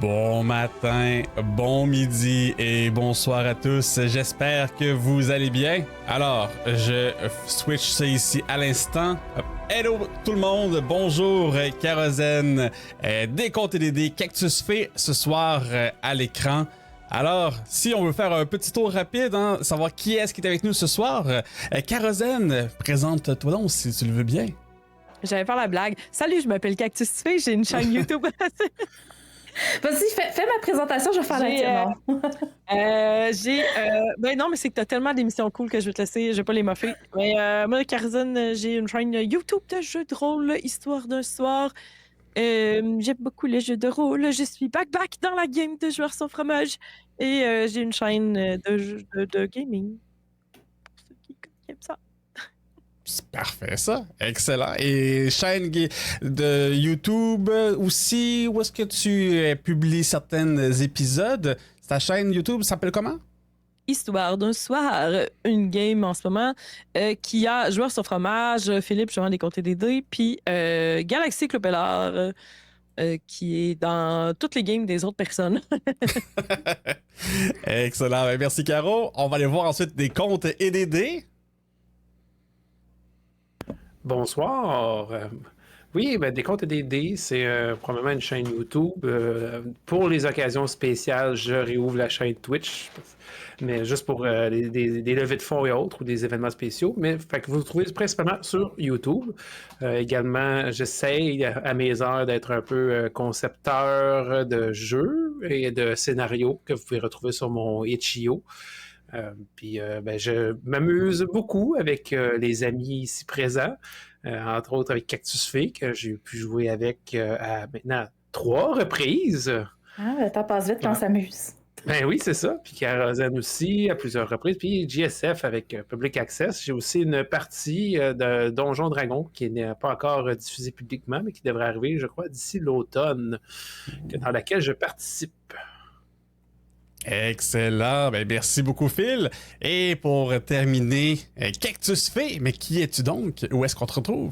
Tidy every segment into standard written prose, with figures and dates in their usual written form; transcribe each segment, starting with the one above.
Bon matin, bon midi et bonsoir à tous. J'espère que vous allez bien. Alors, je switch ça ici à l'instant. Hello tout le monde, bonjour Kérosène, des Contes et des dés, Cactus Fée ce soir à l'écran. Alors, si on veut faire un petit tour rapide, savoir qui est-ce qui est avec nous ce soir, Kérosène, présente-toi donc si tu le veux bien. J'allais faire la blague. Salut, je m'appelle Cactus Fée, j'ai une chaîne YouTube. Vas-y, fais ma présentation, je vais faire la tienne. Ben non, mais c'est que t'as tellement d'émissions cool que je vais te laisser, je vais pas les moffer. Mais moi, Kérosène, j'ai une chaîne YouTube de jeux de rôle, Histoire d'un soir. J'aime beaucoup les jeux de rôle. Je suis back dans la game de Joueurs sans fromage. Et j'ai une chaîne de gaming. Pour ceux qui aiment ça. C'est parfait, ça. Excellent. Et chaîne de YouTube aussi, où est-ce que tu publies certains épisodes? Ta chaîne YouTube s'appelle comment? Histoire d'un soir, une game en ce moment qui a Joueurs sur fromage, Philippe jouant des Contes et des dés, puis Galaxy Clopelard qui est dans toutes les games des autres personnes. Excellent. Merci, Caro. On va aller voir ensuite des Contes et des dés. Bonsoir. Oui, des Contes et des dés, c'est probablement une chaîne YouTube. Pour les occasions spéciales, je réouvre la chaîne Twitch, mais juste pour des levées de fonds et autres ou des événements spéciaux. Mais fait que vous le trouvez principalement sur YouTube. Également, j'essaye à mes heures d'être un peu concepteur de jeux et de scénarios que vous pouvez retrouver sur mon Itch.io. Je m'amuse beaucoup avec les amis ici présents, entre autres avec Cactus Fée, que j'ai pu jouer avec à maintenant 3 reprises. Ah, le temps passe vite quand on s'amuse. Ben oui, c'est ça. Puis Kérosène aussi, à plusieurs reprises. Puis GSF avec Public Access. J'ai aussi une partie de Donjon Dragon qui n'est pas encore diffusée publiquement, mais qui devrait arriver, je crois, d'ici l'automne, dans laquelle je participe. Excellent. Merci beaucoup, Phil. Et pour terminer, Cactus Fée, mais qui es-tu donc? Où est-ce qu'on te retrouve?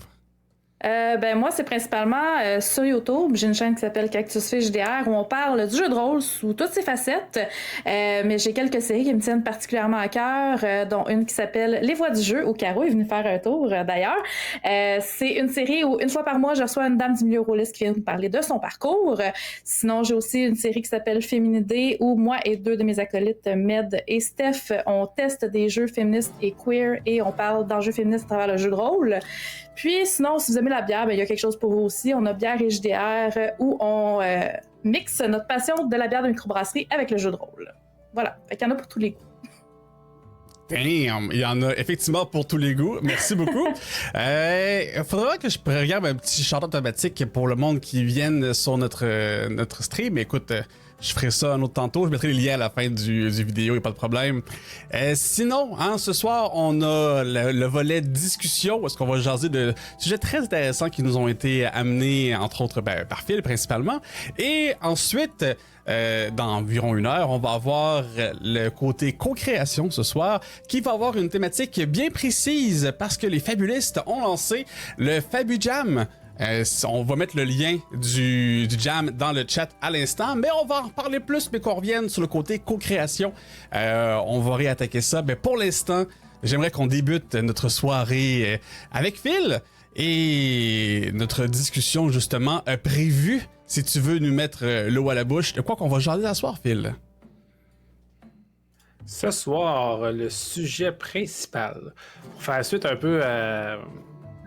Moi, c'est principalement sur YouTube. J'ai une chaîne qui s'appelle Cactus Fée JDR où on parle du jeu de rôle sous toutes ses facettes. Mais j'ai quelques séries qui me tiennent particulièrement à cœur, dont une qui s'appelle Les Voix du jeu, où Caro est venue faire un tour d'ailleurs. C'est une série où une fois par mois, je reçois une dame du milieu rôliste qui vient me parler de son parcours. Sinon, j'ai aussi une série qui s'appelle Féminidé où moi et 2 de mes acolytes, Med et Steph, on teste des jeux féministes et queer et on parle d'enjeux féministes à travers le jeu de rôle. Puis sinon, si vous aimez la bière, il y a quelque chose pour vous aussi. On a Bière et JDR où on mixe notre passion de la bière de microbrasserie avec le jeu de rôle. Voilà, fait qu'il y en a pour tous les goûts. Damn, il y en a effectivement pour tous les goûts. Merci beaucoup. Faudra que je regarde un petit shout-out automatique pour le monde qui vienne sur notre stream. Écoute, je ferai ça un autre tantôt. Je mettrai les liens à la fin du vidéo, il n'y a pas de problème. Sinon, ce soir, on a le volet discussion où est-ce qu'on va jaser de sujets très intéressants qui nous ont été amenés, entre autres, par Phil principalement. Et ensuite, dans environ 1 heure, on va avoir le côté co-création ce soir, qui va avoir une thématique bien précise parce que les fabulistes ont lancé le Fabu Jam. On va mettre le lien du jam dans le chat à l'instant, mais on va en parler plus, mais qu'on revienne sur le côté co-création. On va réattaquer ça. Mais pour l'instant, j'aimerais qu'on débute notre soirée avec Phil et notre discussion justement prévue. Si tu veux nous mettre l'eau à la bouche, de quoi qu'on va jaser ce soir, Phil? Ce soir, le sujet principal, pour faire suite un peu à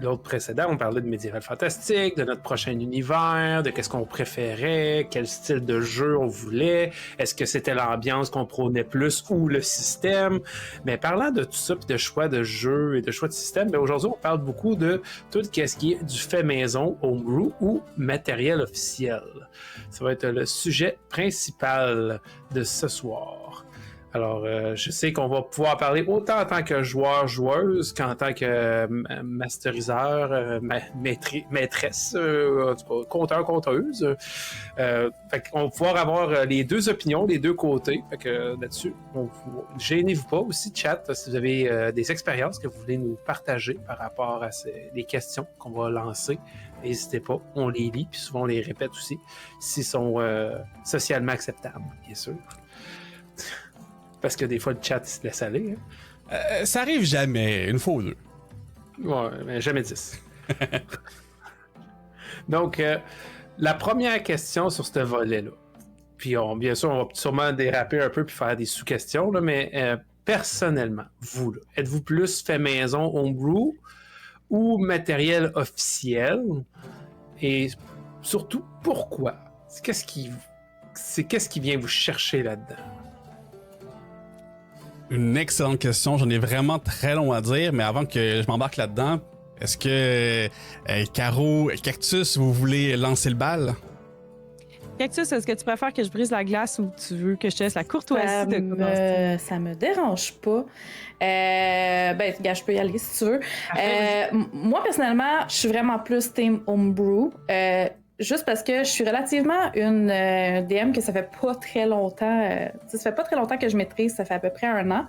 l'autre précédent, on parlait de médiéval fantastique, de notre prochain univers, de qu'est-ce qu'on préférait, quel style de jeu on voulait, est-ce que c'était l'ambiance qu'on prônait plus ou le système. Mais parlant de tout ça, puis de choix de jeu et de choix de système, aujourd'hui on parle beaucoup de tout ce qui est du fait maison, homebrew ou matériel officiel. Ça va être le sujet principal de ce soir. Alors, je sais qu'on va pouvoir parler autant en tant que joueur-joueuse qu'en tant que masteriseur, maîtresse, en tout cas, conteur-conteuse. Fait qu'on va pouvoir avoir les deux opinions, les deux côtés. Fait que là-dessus, gênez-vous pas aussi, chat, si vous avez des expériences que vous voulez nous partager par rapport à les questions qu'on va lancer. N'hésitez pas, on les lit, puis souvent on les répète aussi, s'ils sont socialement acceptables, bien sûr. Parce que des fois, le chat se laisse aller. Hein. Ça arrive jamais, une fois ou deux. Ouais, mais jamais 10. Donc, la première question sur ce volet-là, puis bien sûr, on va sûrement déraper un peu puis faire des sous-questions, là, mais personnellement, vous, là, êtes-vous plus fait maison homebrew ou matériel officiel? Et surtout, pourquoi? Qu'est-ce qui vient vous chercher là-dedans? Une excellente question. J'en ai vraiment très long à dire, mais avant que je m'embarque là-dedans, est-ce que Caro, Cactus, vous voulez lancer le bal? Cactus, est-ce que tu préfères que je brise la glace ou tu veux que je te laisse la courtoisie de commencer? Ça me dérange pas. Gars, je peux y aller si tu veux. Moi, personnellement, je suis vraiment plus team homebrew. Juste parce que je suis relativement une DM que ça fait pas très longtemps. Ça fait pas très longtemps que je maîtrise, ça fait à peu près 1 an.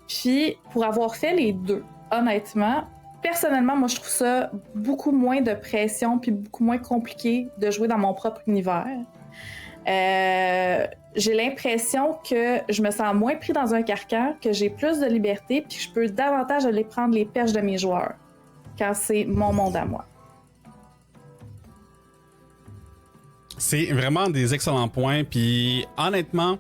Puis, pour avoir fait les deux, honnêtement, personnellement, moi, je trouve ça beaucoup moins de pression puis beaucoup moins compliqué de jouer dans mon propre univers. J'ai l'impression que je me sens moins pris dans un carcan, que j'ai plus de liberté puis que je peux davantage aller prendre les perches de mes joueurs quand c'est mon monde à moi. C'est vraiment des excellents points. Puis honnêtement,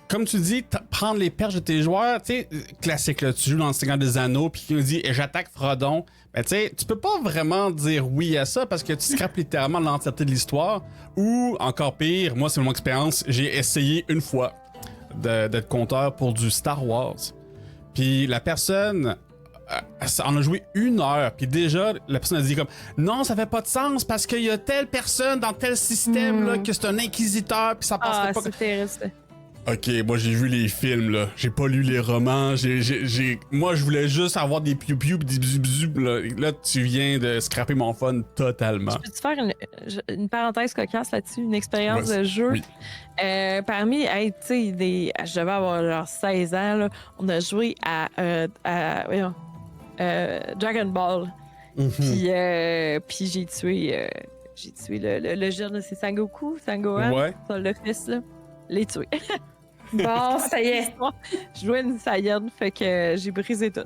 comme tu dis, prendre les perches de tes joueurs, tu sais, classique, là, tu joues dans le Seigneur des Anneaux, puis qui nous dit j'attaque Frodon. Ben, tu sais, tu peux pas vraiment dire oui à ça parce que tu scrapes littéralement l'entièreté de l'histoire. Ou encore pire, moi, c'est mon expérience, j'ai essayé une fois d'être conteur pour du Star Wars. Puis la personne. On a joué 1 heure, puis déjà, la personne a dit comme non, ça fait pas de sens parce qu'il y a telle personne dans tel système là, que c'est un inquisiteur, puis ça passerait pas. C'est terrible. Ok, moi j'ai vu les films là, j'ai pas lu les romans, moi je voulais juste avoir des piou-piou pis des bzu là tu viens de scraper mon fun totalement. Je peux-tu faire une parenthèse cocasse là-dessus, une expérience de jeu? Oui. Parmi, tu sais, je devais avoir genre 16 ans, là, on a joué à Dragon Ball. Puis j'ai tué le jeune, c'est Sangohan, Ouais. ça, le fils là, les tué. Bon, ça y est. Je jouais une Saiyane, fait que j'ai brisé tout.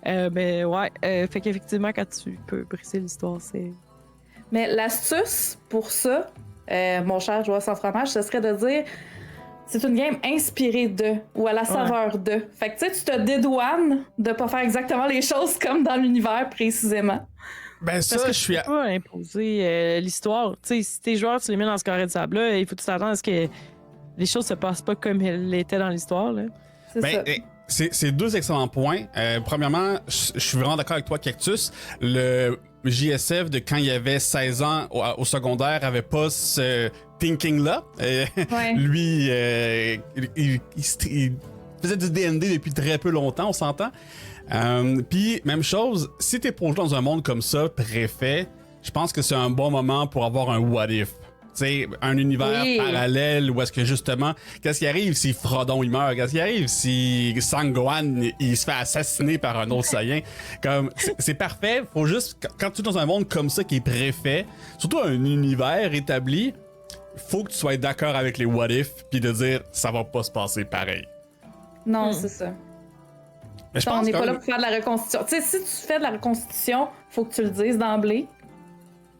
Mais ouais, fait qu'effectivement, quand tu peux briser l'histoire, c'est... Mais l'astuce pour ça, mon cher joueur sans fromage, ce serait de dire c'est une game inspirée de ou à la saveur de. Fait que tu sais, tu te dédouanes de pas faire exactement les choses comme dans l'univers précisément. Ben ça, Parce que je suis... tu peux pas imposer l'histoire. Tu sais, si tes joueurs, tu les mets dans ce carré de sable-là, il faut que tu t'attends à ce que les choses se passent pas comme elles étaient dans l'histoire. Là. C'est ça. C'est 2 excellents points. Premièrement, je suis vraiment d'accord avec toi, Cactus. Le JSF de quand il avait 16 ans au secondaire avait pas ce thinking-là. Ouais. Lui, il faisait du D&D depuis très peu longtemps, on s'entend. Puis, même chose, si t'es plongé dans un monde comme ça, préfet, je pense que c'est un bon moment pour avoir un what if. T'sais, un univers parallèle où est-ce que justement, qu'est-ce qui arrive si Frodon il meurt? Qu'est-ce qui arrive si Sangohan il se fait assassiner par un autre Saiyan? Comme, c'est parfait, faut juste, quand tu es dans un monde comme ça qui est préfet, surtout un univers établi, faut que tu sois d'accord avec les what if puis de dire ça va pas se passer pareil. Non, c'est ça. Mais je on pense n'est pas comme... là pour faire de la reconstitution. Tu sais, si tu fais de la reconstitution, faut que tu le dises d'emblée.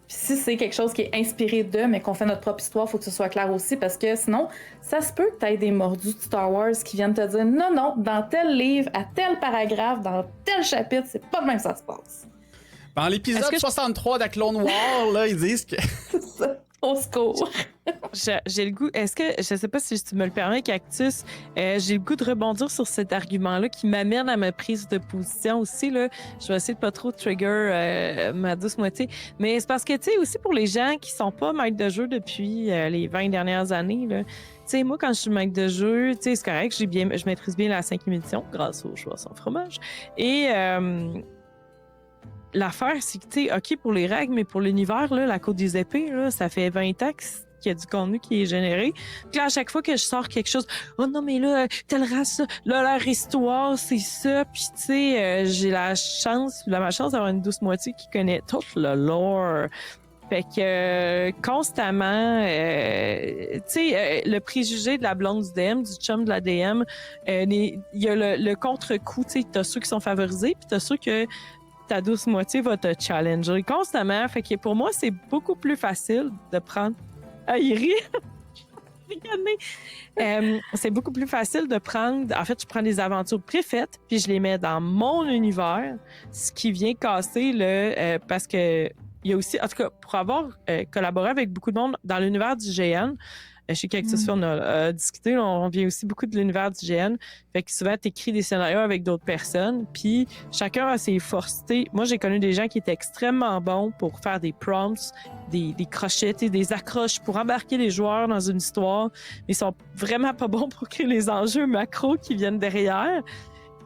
Puis si c'est quelque chose qui est inspiré d'eux, mais qu'on fait notre propre histoire, faut que ce soit clair aussi, parce que sinon, ça se peut que tu aies des mordus de Star Wars qui viennent te dire non, dans tel livre, à tel paragraphe, dans tel chapitre, c'est pas de même que ça se passe. Dans l'épisode 63 de la Clone Wars, là, ils disent que... Au secours. J'ai le goût. Est-ce que, je sais pas si tu me le permets, Cactus, j'ai le goût de rebondir sur cet argument-là qui m'amène à ma prise de position aussi. Là. Je vais essayer de pas trop trigger ma douce moitié. Mais c'est parce que, tu sais, aussi pour les gens qui sont pas maîtres de jeu depuis les 20 dernières années, là, tu sais, moi, quand je suis maître de jeu, tu sais, c'est correct, je maîtrise bien la 5e édition grâce au choix sans fromage. Et l'affaire, c'est que, tu sais, OK pour les règles, mais pour l'univers, là, la Côte des épées, là, ça fait 20 ans qu'il y a du contenu qui est généré. Puis là, à chaque fois que je sors quelque chose, oh non, mais là, telle race, là, leur histoire, c'est ça. Puis, tu sais, j'ai la malchance d'avoir une douce moitié qui connaît tout le lore. Fait que constamment, tu sais, le préjugé de la blonde du DM, du chum de la DM, il y a le contre-coup, tu sais, t'as ceux qui sont favorisés, puis t'as ceux que ta douce moitié va te challenger constamment. Fait que pour moi, c'est beaucoup plus facile de prendre... Ah, il rit! C'est beaucoup plus facile de prendre... En fait, je prends des aventures préfaites, puis je les mets dans mon univers, ce qui vient casser le... parce que il y a aussi... En tout cas, pour avoir collaboré avec beaucoup de monde dans l'univers du GN, chez Cactus, on a discuté, on vient aussi beaucoup de l'univers du GN. Fait que souvent, tu écris des scénarios avec d'autres personnes, puis chacun a ses forces. Moi, j'ai connu des gens qui étaient extrêmement bons pour faire des prompts, des crochets, des accroches pour embarquer les joueurs dans une histoire, mais ils sont vraiment pas bons pour créer les enjeux macro qui viennent derrière.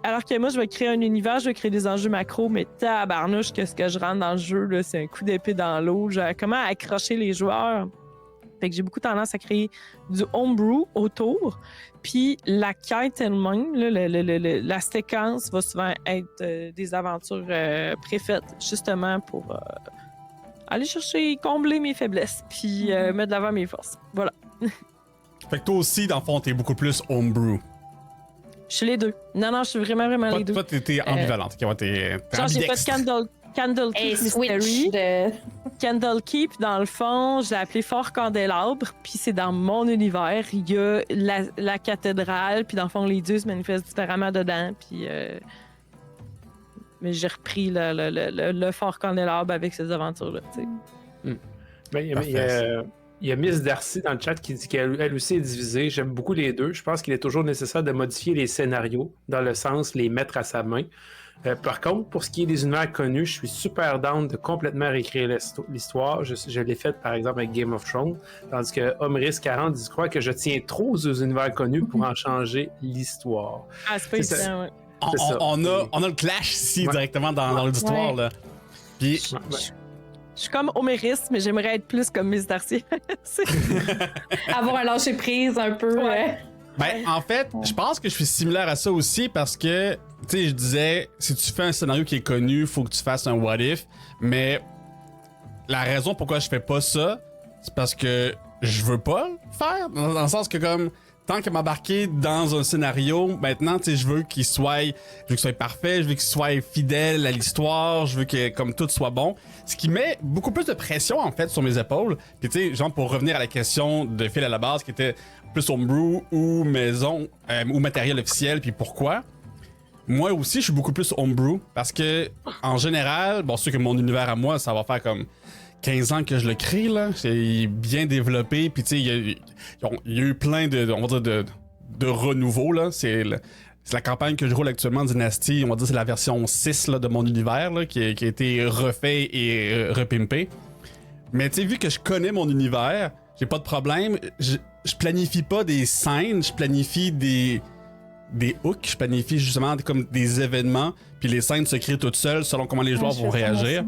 Alors que moi, je vais créer un univers, je vais créer des enjeux macro, mais tabarnouche, qu'est-ce que je rentre dans le jeu, là, c'est un coup d'épée dans l'eau. Comment accrocher les joueurs? Fait que j'ai beaucoup tendance à créer du homebrew autour. Puis la quête elle-même, la séquence va souvent être des aventures préfaites, justement pour aller chercher, combler mes faiblesses, puis mettre de l'avant mes forces. Voilà. Fait que toi aussi, dans le fond, t'es beaucoup plus homebrew. Je suis les deux. Non, je suis vraiment les deux. Toi, t'es ambivalente. T'es genre, j'ai pas de Candlekeep Mystery. Candlekeep, dans le fond, je l'ai appelé Fort Candélabre, puis c'est dans mon univers. Il y a la cathédrale, puis dans le fond, les dieux se manifestent différemment dedans, puis... Mais j'ai repris le Fort Candélabre avec ces aventures-là, tu sais. Il y a Miss Darcy dans le chat qui dit qu'elle aussi est divisée. J'aime beaucoup les deux. Je pense qu'il est toujours nécessaire de modifier les scénarios, dans le sens les mettre à sa main. Par contre, pour ce qui est des univers connus, je suis super down de complètement réécrire l'histoire. Je l'ai fait, par exemple, avec Game of Thrones. Tandis que Homeris40 dit, je crois que je tiens trop aux univers connus pour en changer l'histoire. Ah, c'est pas évident, ouais. On a le clash ici, directement dans l'histoire, là. Puis... Je suis comme Homéris, mais j'aimerais être plus comme Miss Darcy. Avoir un lâcher-prise un peu. Ouais. Ben, en fait, je pense que je suis similaire à ça aussi parce que, tu sais, je disais, si tu fais un scénario qui est connu, faut que tu fasses un what if, mais la raison pourquoi je fais pas ça, c'est parce que je veux pas le faire, dans le sens que comme, tant que m'embarquer dans un scénario, maintenant, tu sais, je veux qu'il soit parfait, je veux qu'il soit fidèle à l'histoire, je veux que comme tout soit bon. Ce qui met beaucoup plus de pression, en fait, sur mes épaules. Puis, tu sais, genre, pour revenir à la question de Phil à la base, qui était plus homebrew ou maison, ou matériel officiel, puis pourquoi. Moi aussi, je suis beaucoup plus homebrew, parce que, en général, bon, c'est sûr que mon univers à moi, ça va faire comme 15 ans que je le crée, là. C'est bien développé, puis tu sais, il y a eu plein de renouveau, là. C'est la campagne que je roule actuellement, Dynasty, on va dire c'est la version 6 là, de mon univers, là, qui a été refait et repimpé. Mais tu sais, vu que je connais mon univers, j'ai pas de problème. Je planifie pas des scènes, je planifie des hooks, je planifie justement comme des événements, puis les scènes se créent toutes seules selon comment les joueurs vont réagir.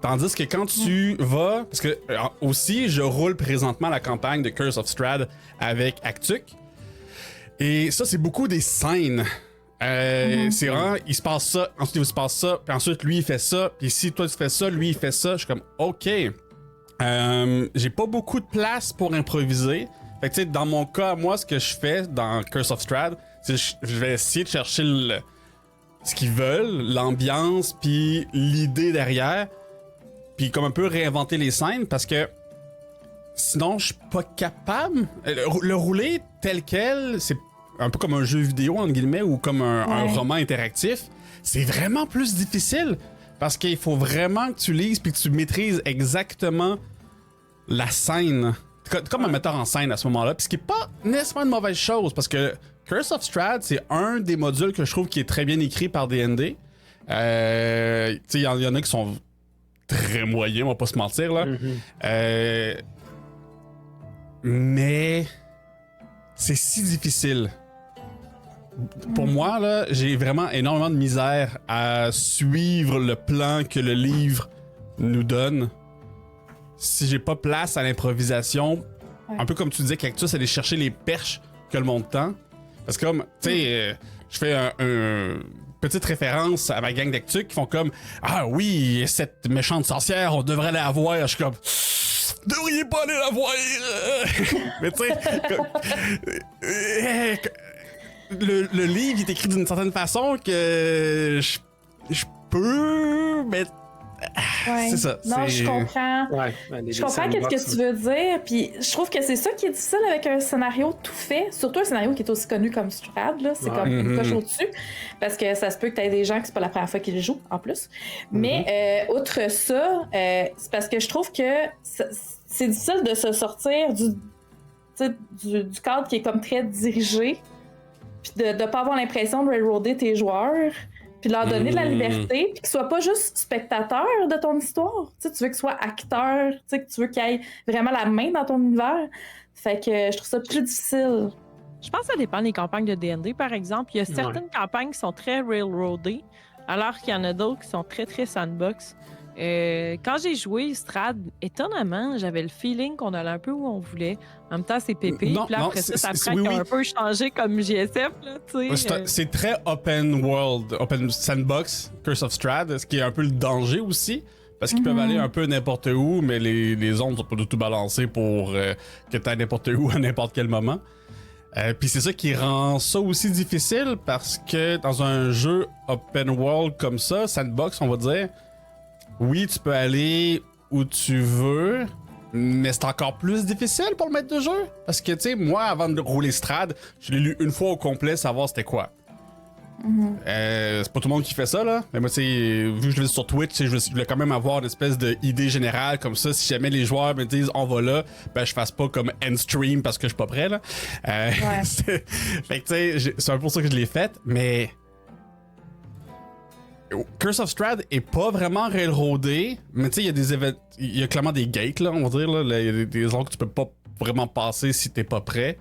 Tandis que quand tu vas... Parce que aussi, je roule présentement la campagne de Curse of Strahd avec Actuc. Et ça, c'est beaucoup des scènes. C'est vraiment, il se passe ça, ensuite il se passe ça, puis ensuite lui il fait ça, puis si toi tu fais ça, lui il fait ça. Je suis comme, ok. J'ai pas beaucoup de place pour improviser. Fait que tu sais, dans mon cas, moi, ce que je fais dans Curse of Strahd, c'est que je vais essayer de chercher ce qu'ils veulent, l'ambiance, puis l'idée derrière. Puis comme un peu réinventer les scènes parce que sinon je suis pas capable. Le rouler tel quel, c'est un peu comme un jeu vidéo entre guillemets ou comme un roman interactif. C'est vraiment plus difficile parce qu'il faut vraiment que tu lises puis que tu maîtrises exactement la scène, comme un metteur en scène à ce moment-là, puis ce qui est pas nécessairement une mauvaise chose, parce que Curse of Strahd, c'est un des modules que je trouve qui est très bien écrit par D&D. Il y en a qui sont très moyens, on va pas se mentir, là. Mais c'est si difficile. Pour moi, là, j'ai vraiment énormément de misère à suivre le plan que le livre nous donne. Si j'ai pas place à l'improvisation, un peu comme tu disais, Cactus, aller chercher les perches que le monde tend. Parce que, comme, tu sais, je fais un petite référence à ma gang d'actu qui font comme ah oui, cette méchante sorcière, on devrait la voir. Je suis comme devriez pas aller la voir. Mais tu sais, le livre est écrit d'une certaine façon que je peux, mais c'est ça. Non, je comprends. Je comprends ce que tu veux dire, puis je trouve que c'est ça qui est difficile avec un scénario tout fait, surtout un scénario qui est aussi connu comme Strahd, là, c'est comme une coche au-dessus, parce que ça se peut que t'aies des gens que c'est pas la première fois qu'ils le jouent, en plus. Mais outre ça, c'est parce que je trouve que c'est difficile de se sortir du cadre qui est comme très dirigé, puis de pas avoir l'impression de railroader tes joueurs, puis de leur donner de la liberté, puis qu'ils soient pas juste spectateurs de ton histoire. Tu veux qu'ils soient acteurs, que tu veux qu'ils aient vraiment la main dans ton univers. Fait que je trouve ça plus difficile. Je pense que ça dépend des campagnes de D&D, par exemple. Il y a certaines campagnes qui sont très railroadées, alors qu'il y en a d'autres qui sont très, très sandbox. Quand j'ai joué Strahd, étonnamment, j'avais le feeling qu'on allait un peu où on voulait. En même temps, c'est pépé. Puis après ça prend qu'on a un peu changé comme JSF. Là, c'est très open world, open sandbox, Curse of Strahd, ce qui est un peu le danger aussi. Parce qu'ils peuvent aller un peu n'importe où, mais les ondes sont pas du tout balancées pour que tu ailles n'importe où à n'importe quel moment. Puis c'est ça qui rend ça aussi difficile parce que dans un jeu open world comme ça, sandbox, on va dire, oui, tu peux aller où tu veux, mais c'est encore plus difficile pour le maître de jeu. Parce que, tu sais, moi, avant de rouler Strahd, je l'ai lu une fois au complet, savoir c'était quoi. C'est pas tout le monde qui fait ça, là. Mais moi, tu sais, vu que je le vis sur Twitch, je voulais quand même avoir une espèce d'idée générale comme ça. Si jamais les joueurs me disent on va là, ben je fasse pas comme end stream parce que je suis pas prêt, là. Fait que, tu sais, c'est un peu pour ça que je l'ai fait, mais. Curse of Strahd est pas vraiment railroadé, mais tu sais, il y a clairement des gates, là, on va dire, là. Il y a des zones que tu peux pas vraiment passer si t'es pas prêt.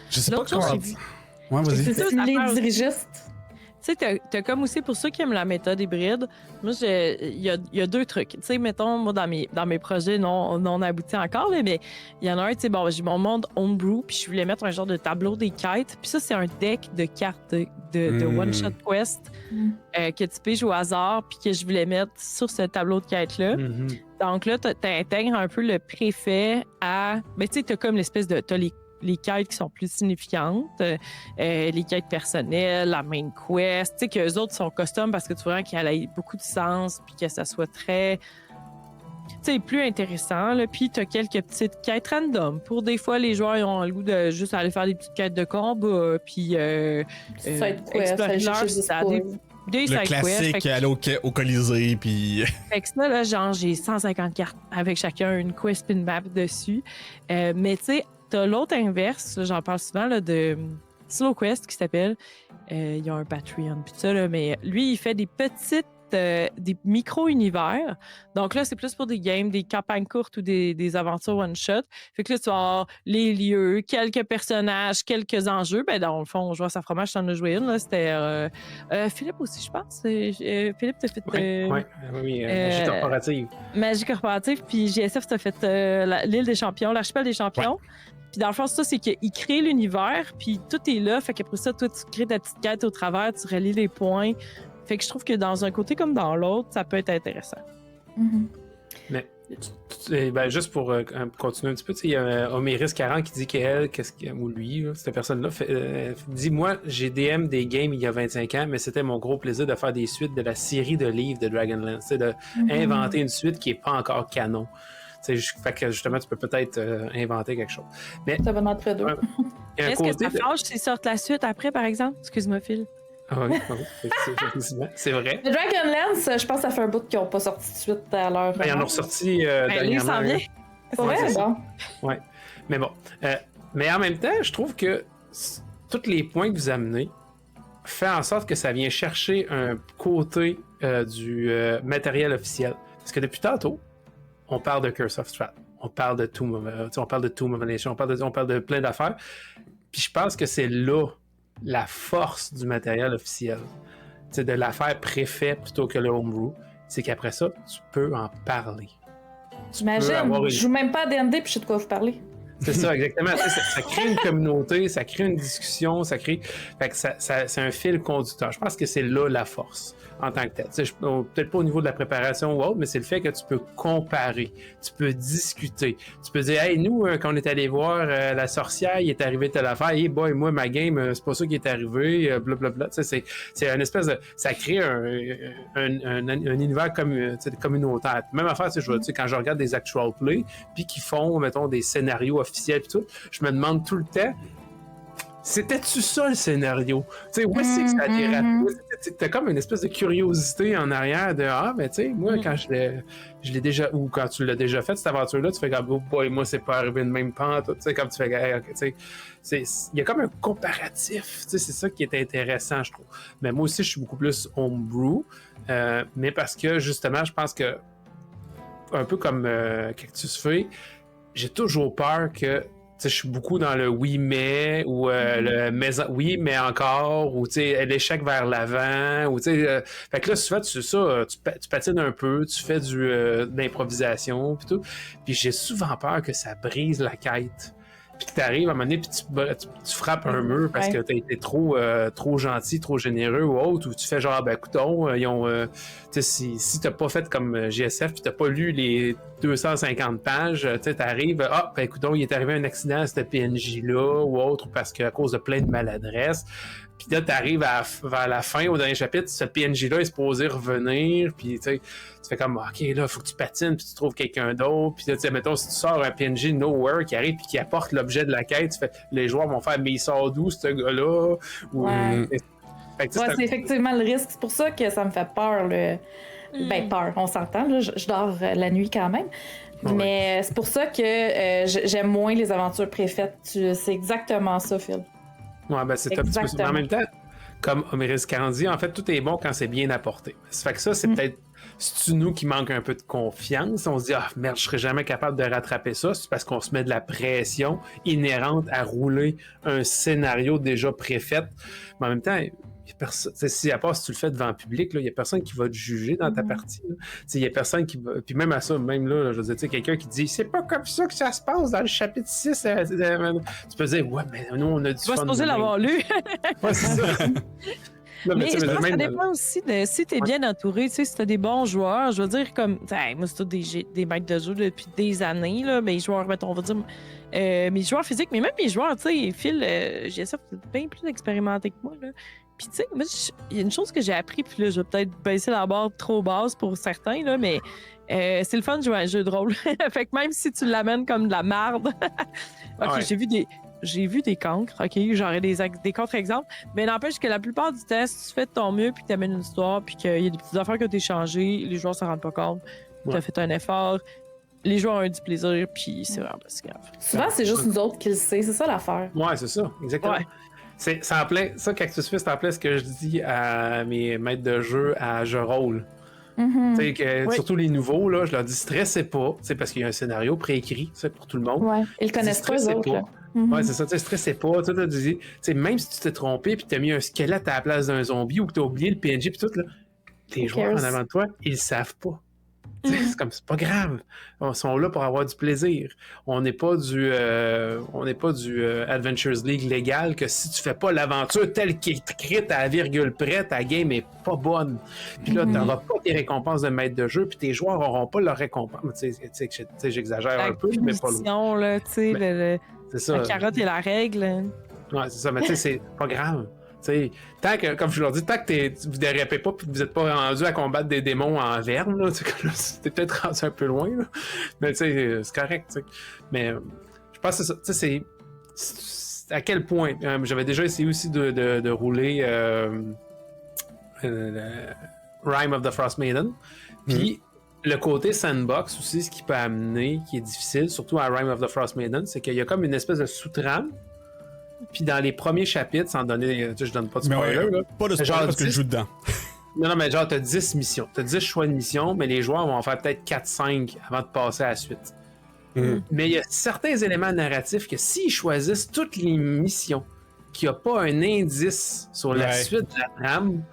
Je sais pas comment. Ouais, vas-y. C'est ça, les dirigistes. Tu sais, t'as comme aussi, pour ceux qui aiment la méthode hybride, moi, il y a deux trucs. Tu sais, mettons, moi, dans mes projets non aboutis encore, mais il y en a un, tu sais, bon, j'ai mon monde homebrew, puis je voulais mettre un genre de tableau des quêtes, puis ça, c'est un deck de cartes de one-shot quest que tu piges au hasard, puis que je voulais mettre sur ce tableau de quêtes-là. Donc là, t'intègres un peu le préfet à... Ben, tu sais, t'as comme l'espèce de... T'as les quêtes qui sont plus signifiantes, les quêtes personnelles, la main quest, tu sais, qu'eux autres sont custom parce que tu vois qu'il ait beaucoup de sens puis que ça soit très, tu sais, plus intéressant. Là. Puis tu as quelques petites quêtes random. Pour des fois, les joueurs ils ont le goût de juste aller faire des petites quêtes de combat, puis explorer leur stade. Le classique, aller au Colisée, puis... Fait que ça, là, genre, j'ai 150 cartes avec chacun une quest pin map dessus. Mais tu sais, t'as l'autre inverse, là, j'en parle souvent, là, de Slow Quest qui s'appelle. Il y a un Patreon, puis ça, là, mais lui, il fait des petites, des micro-univers. Donc là, c'est plus pour des games, des campagnes courtes ou des aventures one-shot. Fait que là, tu vas avoir les lieux, quelques personnages, quelques enjeux. Ben, dans le fond, Joueur à fromage, t'en as joué une, là. C'était Philippe aussi, je pense. Philippe, t'as fait... Oui, Magie corporative. Magie corporative, puis GSF, t'as fait l'île des champions, l'archipel des champions. Ouais. Puis dans le fond, ça, c'est qu'il crée l'univers, puis tout est là. Fait qu'après ça, toi, tu crées ta petite quête au travers, tu relis les points. Fait que je trouve que dans un côté comme dans l'autre, ça peut être intéressant. Mais ben, juste pour continuer un petit peu, il y a Homéris 40 qui dit qu'elle, ou lui, là, cette personne-là, dit moi, j'ai DM des games il y a 25 ans, mais c'était mon gros plaisir de faire des suites de la série de livres de Dragonlance, de inventer une suite qui n'est pas encore canon. Fait que justement, tu peux peut-être inventer quelque chose. Mais ça va entre deux. Est-ce que ça fâche s'ils sortent la suite après, par exemple? Excuse-moi, Phil. Ah oui, effectivement, c'est vrai. Le Dragonlance, je pense que ça fait un bout qu'ils n'ont pas sorti de suite à l'heure. Ben, ils en ont ressorti Ben, lui, il s'en vient. C'est vrai, c'est ça. bon. Ouais. Mais bon. Mais en même temps, je trouve que tous les points que vous amenez fait en sorte que ça vient chercher un côté du matériel officiel. Parce que depuis tantôt, on parle de Curse of Strahd, on parle de Tomb of Annihilation, on parle de plein d'affaires. Puis je pense que c'est là la force du matériel officiel. C'est de l'affaire préfet plutôt que le homebrew. C'est qu'après ça, tu peux en parler. J'imagine, je joue même pas à D&D puis je sais de quoi vous parlez. C'est ça, exactement. Ça crée une communauté, ça crée une discussion, ça crée. Fait que c'est un fil conducteur. Je pense que c'est là la force en tant que tel. Peut-être pas au niveau de la préparation ou autre, mais c'est le fait que tu peux comparer, tu peux discuter. Tu peux dire, hey, nous, quand on est allé voir la sorcière, il est arrivé telle affaire, hey boy, moi, ma game, c'est pas ça qui est arrivé, blablabla. C'est une espèce de. Ça crée un univers communautaire. Même affaire, quand je regarde des actual plays, puis qui font, mettons, des scénarios officiels, pis tout, je me demande tout le temps. C'était-tu ça le scénario? Tu sais, où est-ce que ça a dérapé? T'as comme une espèce de curiosité en arrière de ben tu sais, moi, quand je l'ai déjà, ou quand tu l'as déjà fait, cette aventure-là, tu fais comme, oh boy, moi, c'est pas arrivé de même pente, tu sais, comme tu fais, tu sais, il y a comme un comparatif, tu sais, c'est ça qui est intéressant, je trouve. Mais moi aussi, je suis beaucoup plus homebrew, mais parce que, justement, je pense que, un peu comme Cactus Feuille, j'ai toujours peur que je suis beaucoup dans le oui mais ou le mais oui mais encore ou l'échec vers l'avant ou fait que là souvent tu patines un peu, tu fais de l'improvisation puis tout, puis j'ai souvent peur que ça brise la quête. Puis que t'arrives à un moment donné, puis tu frappes un mur parce que t'as été trop gentil, trop généreux ou autre, ou tu fais genre, ben coudonc, ils ont, si t'as pas fait comme GSF, puis t'as pas lu les 250 pages, t'arrives, ben coudonc, il est arrivé un accident à ce PNJ-là ou autre, parce qu'à cause de plein de maladresses. Puis là, t'arrives vers la fin, au dernier chapitre, ce PNJ-là est supposé revenir, puis tu fais comme, OK, là, faut que tu patines, puis tu trouves quelqu'un d'autre, puis là, mettons, si tu sors un PNJ Nowhere qui arrive, puis qui apporte l'objet de la quête, les joueurs vont faire, mais il sort d'où, ce gars-là? C'est effectivement le risque. C'est pour ça que ça me fait peur, Ben, peur, on s'entend, là, je dors la nuit quand même. Mais c'est pour ça que j'aime moins les aventures préfaites. C'est exactement ça, Phil. Ouais, ben c'est top. En même temps, comme Omeris 40 dit, en fait, tout est bon quand c'est bien apporté. Ça fait que ça, c'est peut-être. C'est nous qui manque un peu de confiance. On se dit, merde, je serais jamais capable de rattraper ça. C'est parce qu'on se met de la pression inhérente à rouler un scénario déjà préfait. Mais en même temps, si à part si tu le fais devant le public, il n'y a personne qui va te juger dans ta partie. Il n'y a personne qui va. Puis même à ça, même là, je veux dire, quelqu'un qui dit c'est pas comme ça que ça se passe dans le chapitre 6. Tu peux dire, ouais, mais nous, on a du fun. Tu vas supposer l'avoir lu. Ouais, c'est ça. Non, mais je pense que ça dépend aussi de si tu es bien entouré, si tu as des bons joueurs. Je veux dire, comme, moi, c'est tous des maîtres de jeu depuis des années, là, mes joueurs, mettons, on va dire, mes joueurs physiques, mais même mes joueurs, tu sais, Phil, j'ai ça bien plus expérimenté que moi, là. Puis, tu sais, moi, il y a une chose que j'ai appris, puis là, je vais peut-être baisser la barre trop basse pour certains, là, mais c'est le fun de jouer à un jeu de rôle. Fait que même si tu l'amènes comme de la marde, OK, j'ai vu des cancres, OK, j'aurais des contre-exemples, mais n'empêche que la plupart du temps, si tu fais de ton mieux, puis que tu amènes une histoire, puis qu'il y a des petites affaires qui ont été changées, les joueurs ne s'en rendent pas compte, tu as fait un effort, les joueurs ont eu du plaisir, puis c'est vraiment pas si grave. Souvent, c'est juste nous autres qui le sait, c'est ça l'affaire. Ouais, c'est ça, exactement. Ouais. C'est en plein, ça, Cactus Fist, c'est en plein ce que je dis à mes maîtres de jeu à jeu rôle. Surtout les nouveaux, là, je leur dis stressez pas, parce qu'il y a un scénario préécrit pour tout le monde. Ouais. Ils le connaissent pas, eux autres. Ouais, c'est ça, stressez pas. Même si tu t'es trompé puis t'as mis un squelette à la place d'un zombie ou que t'as oublié le PNJ puis tout, là, tes joueurs en avant de toi, ils le savent pas. C'est pas grave. Ils sont là pour avoir du plaisir. On n'est pas du Adventures League légal que si tu fais pas l'aventure telle qu'elle est écrite à la virgule près, ta game est pas bonne. Puis là, t'auras pas tes récompenses de maître de jeu, puis tes joueurs auront pas leurs récompenses. J'exagère un peu, mais pas loin. Là, c'est ça. La carotte et la règle. Ouais, c'est ça. Mais c'est pas grave. Tant que, comme je leur dis, tant que vous dérapez pas et que vous n'êtes pas rendu à combattre des démons en verre, t'es peut-être rendu un peu loin. Là. Mais c'est correct. T'sais. Mais je pense que c'est ça. À quel point. J'avais déjà essayé aussi de rouler Rime of the Frost Maiden. Puis le côté sandbox aussi, ce qui peut amener, qui est difficile, surtout à Rime of the Frost Maiden, c'est qu'il y a comme une espèce de sous-trame. Puis dans les premiers chapitres, sans donner. Je donne pas de spoiler. Ouais, là, pas de spoiler parce que je joue dedans. Non, mais genre, t'as 10 missions. T'as 10 choix de missions, mais les joueurs vont en faire peut-être 4-5 avant de passer à la suite. Mais il y a certains éléments narratifs que s'ils choisissent toutes les missions, qu'il n'y a pas un indice sur la suite de la trame,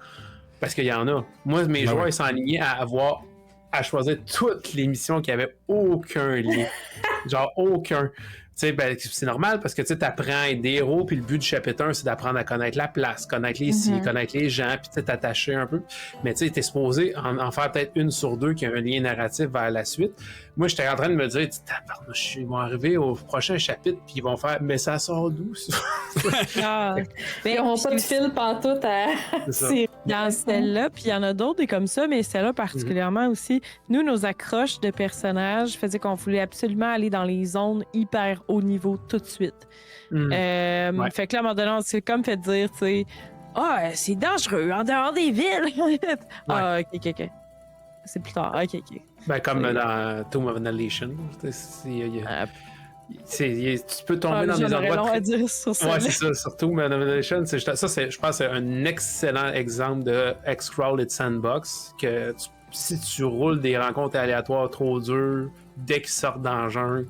parce qu'il y en a. Moi, mes joueurs, ils sont alignés à choisir toutes les missions qui n'avaient aucun lien. Genre, aucun. Tu sais, ben, c'est normal parce que tu apprends à être des héros, puis le but du chapitre 1, c'est d'apprendre à connaître la place, connaître les connaître les gens, puis t'attacher un peu. Mais tu sais, t'es supposé en faire peut-être une sur deux qui a un lien narratif vers la suite. Moi, j'étais en train de me dire, ils vont arriver au prochain chapitre, puis ils vont faire, mais ça sort d'où, ça? Ils n'auront pas de fil pantoute à. Dans celle-là, puis il y en a d'autres comme ça, mais celle-là particulièrement aussi, nous, nos accroches de personnages faisaient qu'on voulait absolument aller dans les zones hyper haut niveau tout de suite. Fait que là, à un moment donné, on s'est comme fait dire, tu sais, c'est dangereux en dehors des villes. Ok. C'est plus tard. Ok. Ben, comme dans Tomb of Annihilation. Tu peux tomber dans des endroits. À dire sur ça. Ouais, c'est ça. Surtout Tomb of Annihilation. Je pense que c'est un excellent exemple de X-Crawled Sandbox. Que si tu roules des rencontres aléatoires trop dures, dès qu'ils sortent dans le jungle,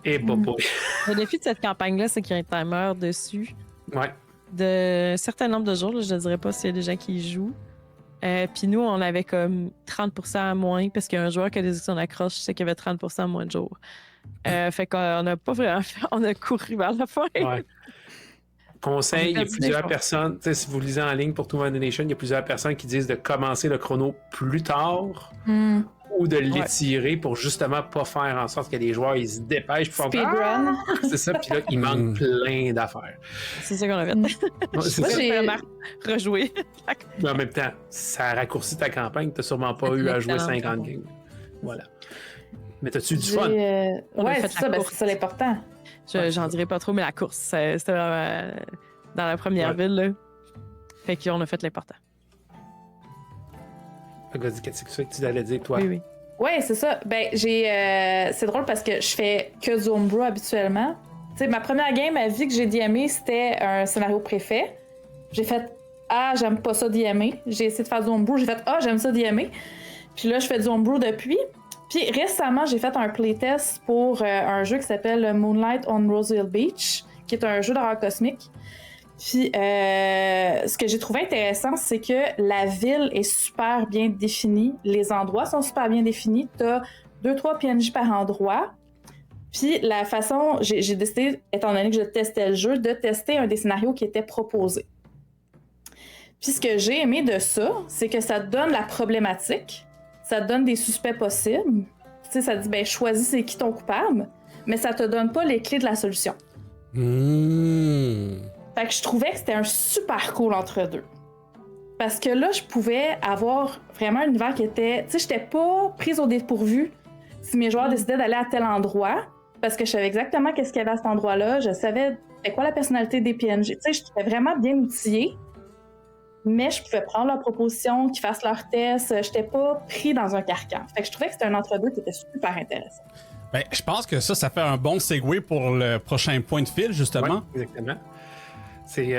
et Le défi de cette campagne-là, c'est qu'il y a un timer dessus. Ouais. De certain nombre de jours, là, je ne dirais pas s'il y a des gens qui y jouent. Puis nous, on avait comme 30% à moins, parce qu'il y a un joueur qui a des actions d'accroche, je sais qu'il y avait 30% moins de jours. Fait qu'on n'a pas vraiment fait, on a couru vers la fin. Ouais. Conseil, il y a plusieurs personnes, si vous lisez en ligne pour Tomb of Annihilation, il y a plusieurs personnes qui disent de commencer le chrono plus tard ou de l'étirer pour justement pas faire en sorte que les joueurs ils se dépêchent pour Speedrun. C'est ça, puis là, il manque plein d'affaires. C'est ça qu'on a fait. Moi, j'ai rejoué. Mais en même temps, ça raccourcit ta campagne, t'as sûrement pas eu à jouer 50 games. Voilà. Mais t'as-tu du fun? Ouais, c'est ça, c'est ça l'important. J'en dirais pas trop, mais la course, c'était vraiment dans la première ville. Là. Fait qu'on a fait l'important. Qu'est-ce que tu allais dire, toi? Oui. Ouais, c'est ça. Ben, c'est drôle parce que je fais que du homebrew habituellement. Tu sais, ma première game à vie que j'ai DMé, c'était un scénario préfet. J'ai fait j'aime pas ça DMé. J'ai essayé de faire du homebrew. J'ai fait j'aime ça DMé. Puis là, je fais du homebrew depuis. Puis récemment, j'ai fait un playtest pour un jeu qui s'appelle Moonlight on Roseville Beach, qui est un jeu d'horreur cosmique. Puis ce que j'ai trouvé intéressant, c'est que la ville est super bien définie. Les endroits sont super bien définis. T'as 2-3 PNJ par endroit. Puis la façon, j'ai décidé, étant donné que je testais le jeu, de tester un des scénarios qui était proposé. Puis ce que j'ai aimé de ça, c'est que ça te donne la problématique. Ça te donne des suspects possibles. Tu sais, ça te dit, choisis c'est qui ton coupable, mais ça te donne pas les clés de la solution. Fait que je trouvais que c'était un super cool entre deux. Parce que là, je pouvais avoir vraiment un univers qui était... Tu sais, j'étais pas prise au dépourvu si mes joueurs décidaient d'aller à tel endroit, parce que je savais exactement qu'est-ce qu'il y avait à cet endroit-là. Je savais c'était quoi la personnalité des PNJ. Tu sais, j'étais vraiment bien outillée. Mais je pouvais prendre leurs propositions, qu'ils fassent leurs tests. J'étais pas pris dans un carcan. Fait que je trouvais que c'était un entre-deux qui était super intéressant. Ben, je pense que ça fait un bon segue pour le prochain point de fil, justement. Oui, exactement. C'est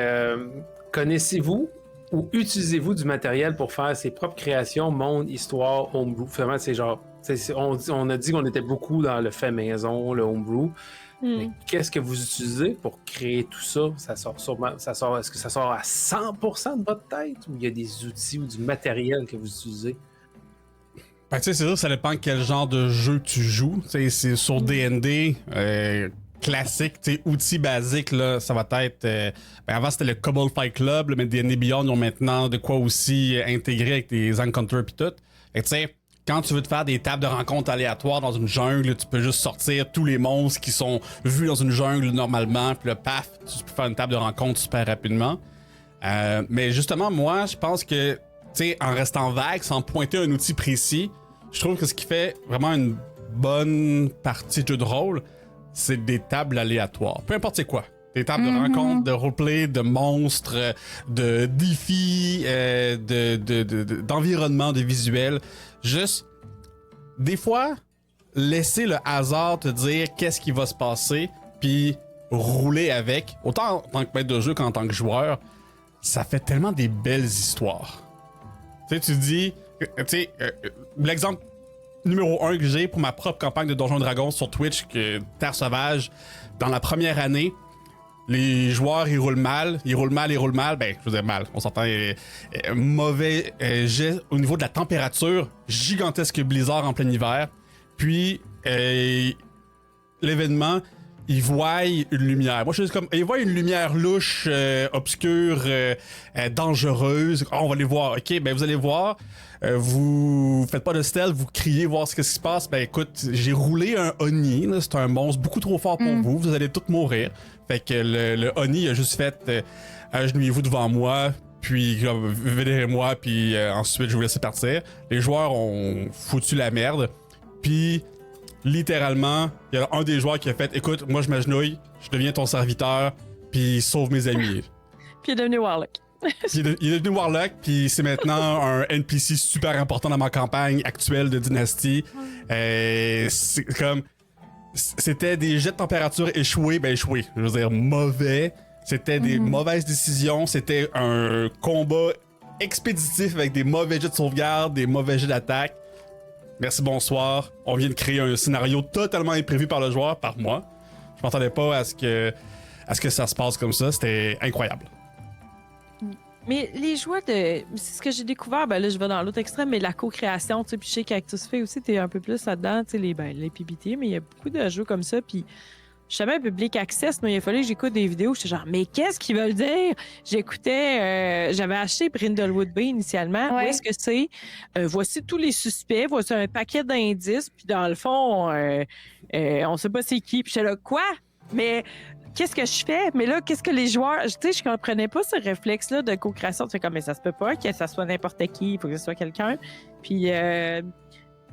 connaissez-vous ou utilisez-vous du matériel pour faire ses propres créations, monde, histoire, homebrew? Vraiment, c'est genre... On a dit qu'on était beaucoup dans le fait maison, le homebrew. Mais qu'est-ce que vous utilisez pour créer tout ça? Est-ce que ça sort à 100% de votre tête ou il y a des outils ou du matériel que vous utilisez? Ben, tu sais, c'est sûr, ça dépend quel genre de jeu tu joues. Tu sais, c'est sur D&D, classique, tu sais, outils basiques, là, ça va être... avant, c'était le Cobalt Fight Club, mais D&D Beyond, ils ont maintenant de quoi aussi intégrer avec des encounters pis tout. Fait que, tu sais, quand tu veux te faire des tables de rencontres aléatoires dans une jungle, tu peux juste sortir tous les monstres qui sont vus dans une jungle normalement, puis là, paf, tu peux faire une table de rencontre super rapidement. Mais justement, moi, je pense que, tu sais, en restant vague, sans pointer un outil précis, je trouve que ce qui fait vraiment une bonne partie de jeu de rôle, c'est des tables aléatoires. Peu importe c'est quoi. Des tables de rencontres, de roleplay, de monstres, de défis, d'environnement, de visuels. Juste, des fois, laisser le hasard te dire qu'est-ce qui va se passer, puis rouler avec, autant en tant que maître de jeu qu'en tant que joueur, ça fait tellement des belles histoires. Tu sais, tu dis, l'exemple numéro 1 que j'ai pour ma propre campagne de Donjons & Dragons sur Twitch, Terre Sauvage, dans la première année, les joueurs, ils roulent mal, ben, je veux dire mal, on s'entend, mauvais jet au niveau de la température, gigantesque blizzard en plein hiver, puis l'événement, ils voient une lumière. Moi, je suis comme, ils voient une lumière louche, obscure, dangereuse. Oh, on va les voir. Ok, ben vous allez voir. Vous faites pas de stealth, vous criez voir ce qui se passe. Ben écoute, j'ai roulé un Oni. C'est un monstre beaucoup trop fort pour vous. Vous allez tous mourir. Fait que le Oni a juste fait agenouillez-vous devant moi. Puis vénérez-moi. Puis ensuite, je vous laisse partir. Les joueurs ont foutu la merde. Puis littéralement, il y a un des joueurs qui a fait écoute, moi je m'agenouille, je deviens ton serviteur, puis sauve mes amis. Puis il est devenu Warlock. Il est devenu Warlock, puis c'est maintenant un NPC super important dans ma campagne actuelle de Dynasty. C'est comme. C'était des jets de température échoués, je veux dire mauvais. C'était des mauvaises décisions, c'était un combat expéditif avec des mauvais jets de sauvegarde, des mauvais jets d'attaque. Merci, bonsoir. On vient de créer un scénario totalement imprévu par le joueur, par moi. Je m'attendais pas à ce que ça se passe comme ça. C'était incroyable. Mais les joies c'est ce que j'ai découvert, ben là, je vais dans l'autre extrême, mais la co-création, tu sais, puis je sais qu'Actus fait aussi, t'es un peu plus là-dedans, tu sais, les PBT, mais il y a beaucoup de jeux comme ça, puis je savais Public Access, mais il a fallu que j'écoute des vidéos, j'étais genre, mais qu'est-ce qu'ils veulent dire? J'écoutais, j'avais acheté Brindlewood Bay initialement, Ouais. où est-ce que c'est? Voici tous les suspects, voici un paquet d'indices, puis dans le fond, on sait pas c'est qui, puis j'étais là, quoi? Mais qu'est-ce que je fais? Mais là, qu'est-ce que les joueurs... Tu sais, je comprenais pas ce réflexe-là de co-création. Tu fais comme, mais ça se peut pas que ça soit n'importe qui, il faut que ce soit quelqu'un. Puis,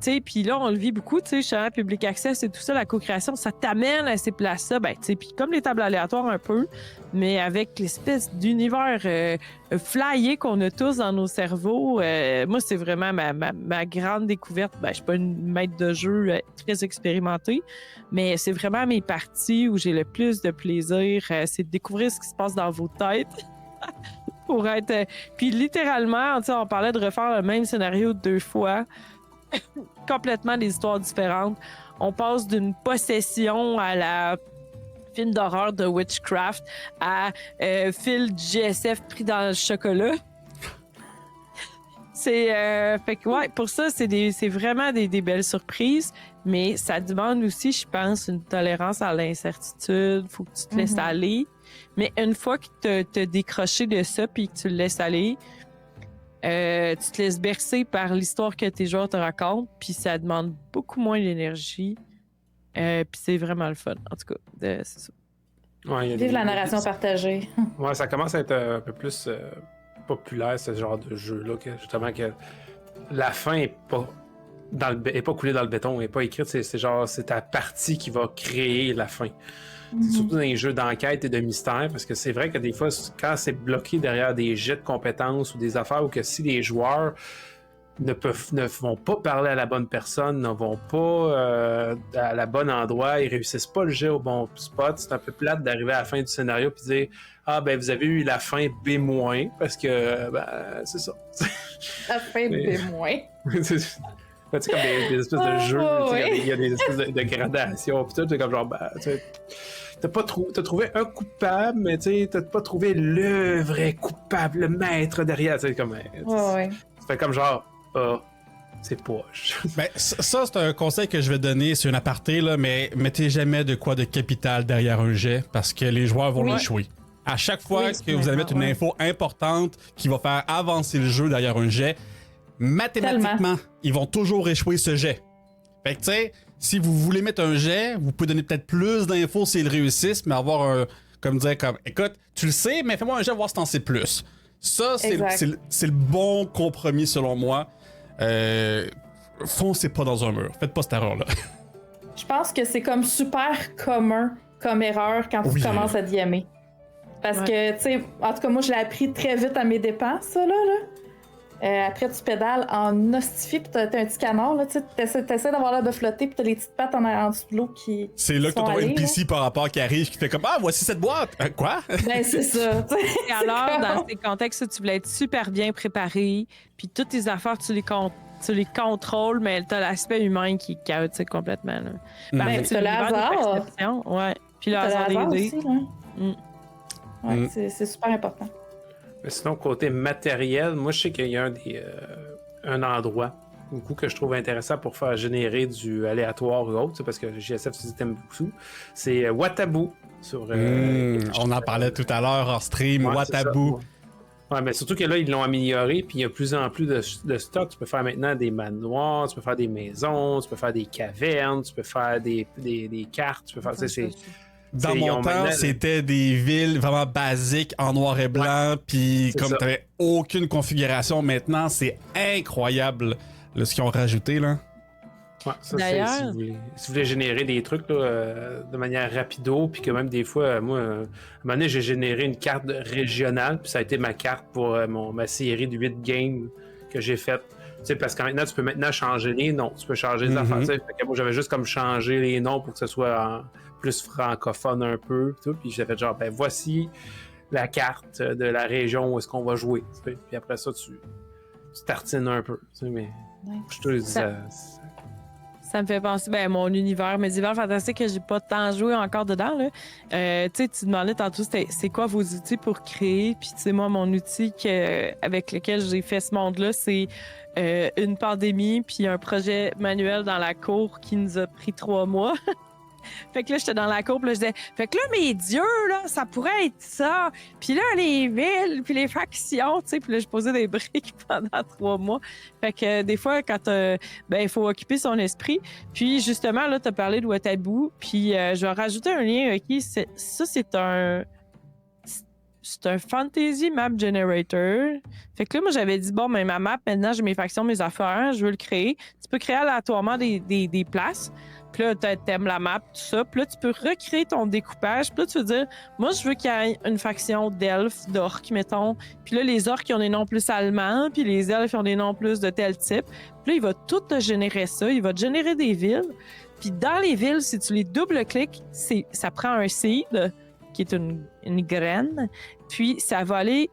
tu sais, puis là, on le vit beaucoup, tu sais, chez Public Access et tout ça, la co-création, ça t'amène à ces places-là. Ben, tu sais, puis comme les tables aléatoires un peu, mais avec l'espèce d'univers flyé qu'on a tous dans nos cerveaux, moi, c'est vraiment ma grande découverte. Ben, je suis pas une maître de jeu très expérimentée, mais c'est vraiment mes parties où j'ai le plus de plaisir, c'est de découvrir ce qui se passe dans vos têtes. Pour être... Puis littéralement, tu sais, on parlait de refaire le même scénario 2 fois. Complètement des histoires différentes. On passe d'une possession à la film d'horreur de Witchcraft à Phil GSF pris dans le chocolat. C'est fait que ouais, pour ça c'est vraiment des belles surprises, mais ça demande aussi, je pense, une tolérance à l'incertitude. Faut que tu te laisses aller. Mais une fois que t'as décroché de ça puis que tu le laisses aller, tu te laisses bercer par l'histoire que tes joueurs te racontent, puis ça demande beaucoup moins d'énergie. Puis c'est vraiment le fun, en tout cas. C'est ça. Ouais, Vive la narration partagée. Ouais, ça commence à être un peu plus populaire, ce genre de jeu-là, que justement que la fin est pas coulée dans le béton, elle est pas écrite, c'est ta partie qui va créer la fin. Surtout dans les jeux d'enquête et de mystère, parce que c'est vrai que des fois, quand c'est bloqué derrière des jets de compétences ou des affaires, ou que si les joueurs ne vont pas parler à la bonne personne, ne vont pas à la bonne endroit, ils réussissent pas le jet au bon spot, c'est un peu plate d'arriver à la fin du scénario puis dire ah ben vous avez eu la fin B-, parce que ben c'est ça. La fin B-. Tu sais, comme des espèces de jeux, il y a des espèces de gradations, pis tout, c'est comme genre, ben, tu sais, t'as trouvé un coupable, mais tu sais, t'as pas trouvé le vrai coupable, le maître derrière, tu sais, comme, ça fait comme genre, c'est poche. Ben, ça, c'est un conseil que je vais donner, c'est un aparté, là, mais mettez jamais de quoi de capital derrière un jet, parce que les joueurs vont l'échouer. À chaque fois que vous allez mettre une info importante qui va faire avancer le jeu derrière un jet, mathématiquement, ils vont toujours échouer ce jet. Fait que, tu sais, si vous voulez mettre un jet, vous pouvez donner peut-être plus d'infos s'ils réussissent, mais avoir un. Comme dire, comme, écoute, tu le sais, mais fais-moi un jet, voir si t'en sais plus. Ça, c'est le bon compromis selon moi. Foncez pas dans un mur. Faites pas cette erreur-là. Je pense que c'est comme super commun comme erreur quand Oui. tu commences à DMer. Parce que, tu sais, en tout cas, moi, je l'ai appris très vite à mes dépens, ça, là. Après, tu pédales en hostifie, pis t'as un petit canard, là, tu sais, t'essaies d'avoir l'air de flotter, pis t'as les petites pattes en dessous de l'eau qui C'est là que t'as ton NPC par rapport qui arrive, qui fait comme ah, voici cette boîte. Quoi? Ben, c'est ça. tu sais. Et alors, dans ces contextes, tu voulais être super bien préparé, puis toutes tes affaires, tu les contrôles, mais t'as l'aspect humain qui est chaotique complètement. Là. Ben, t'as le hasard. Ouais. Puis le T'as hasard des dés. aussi, là. Ouais, c'est super important. Mais sinon, côté matériel, moi, je sais qu'il y a un endroit beaucoup que je trouve intéressant pour faire générer du aléatoire ou autre, parce que le JSF, tu t'aimes beaucoup. C'est Watabu. Sur, on en parlait tout à l'heure hors stream, ouais, Watabu. Ouais, mais surtout que là, ils l'ont amélioré, puis il y a de plus en plus de stock. Tu peux faire maintenant des manoirs, tu peux faire des maisons, tu peux faire des cavernes, tu peux faire des cartes, tu peux faire... Dans mon temps, c'était des villes vraiment basiques en noir et blanc, puis comme t'avais aucune configuration, maintenant c'est incroyable là, ce qu'ils ont rajouté là. Ouais, ça, d'ailleurs, si vous voulez générer des trucs là, de manière rapido, puis que même des fois, moi, à un moment donné, j'ai généré une carte régionale, puis ça a été ma carte pour ma série de 8 games que j'ai faite. Tu sais, parce que maintenant, tu peux changer les noms, tu peux changer les affaires. Fait que moi, j'avais juste comme changé les noms pour que ce soit plus francophone un peu, puis j'ai fait genre, ben voici la carte de la région où est-ce qu'on va jouer. Puis après ça, tu tartines un peu. Mais je te dis ça me fait penser, mon univers médiéval fantastique que j'ai pas tant joué encore dedans. Là. Tu demandais tantôt c'est quoi vos outils pour créer. Puis tu sais, moi, mon outil avec lequel j'ai fait ce monde-là, c'est une pandémie puis un projet manuel dans la cour qui nous a pris 3 mois. Fait que là, j'étais dans la cour, puis là, je disais, fait que là, mes dieux, là, ça pourrait être ça. Puis là, les villes, puis les factions, tu sais, puis là, je posais des briques pendant 3 mois. Fait que des fois, quand il faut occuper son esprit. Puis justement, là, t'as parlé de Watabu, puis je vais rajouter un lien, OK? C'est un fantasy map generator. Fait que là, moi, j'avais dit, ma map, maintenant, j'ai mes factions, mes affaires, je veux le créer. Tu peux créer aléatoirement des places. Puis là, t'aimes la map, tout ça. Puis là, tu peux recréer ton découpage. Puis là, tu veux dire, moi, je veux qu'il y ait une faction d'elfes, d'orques, mettons. Puis là, les orques, ils ont des noms plus allemands. Puis les elfes, ils ont des noms plus de tel type. Puis là, il va tout te générer ça. Il va te générer des villes. Puis dans les villes, si tu les double-cliques, ça prend un seed, qui est une graine. Puis ça va aller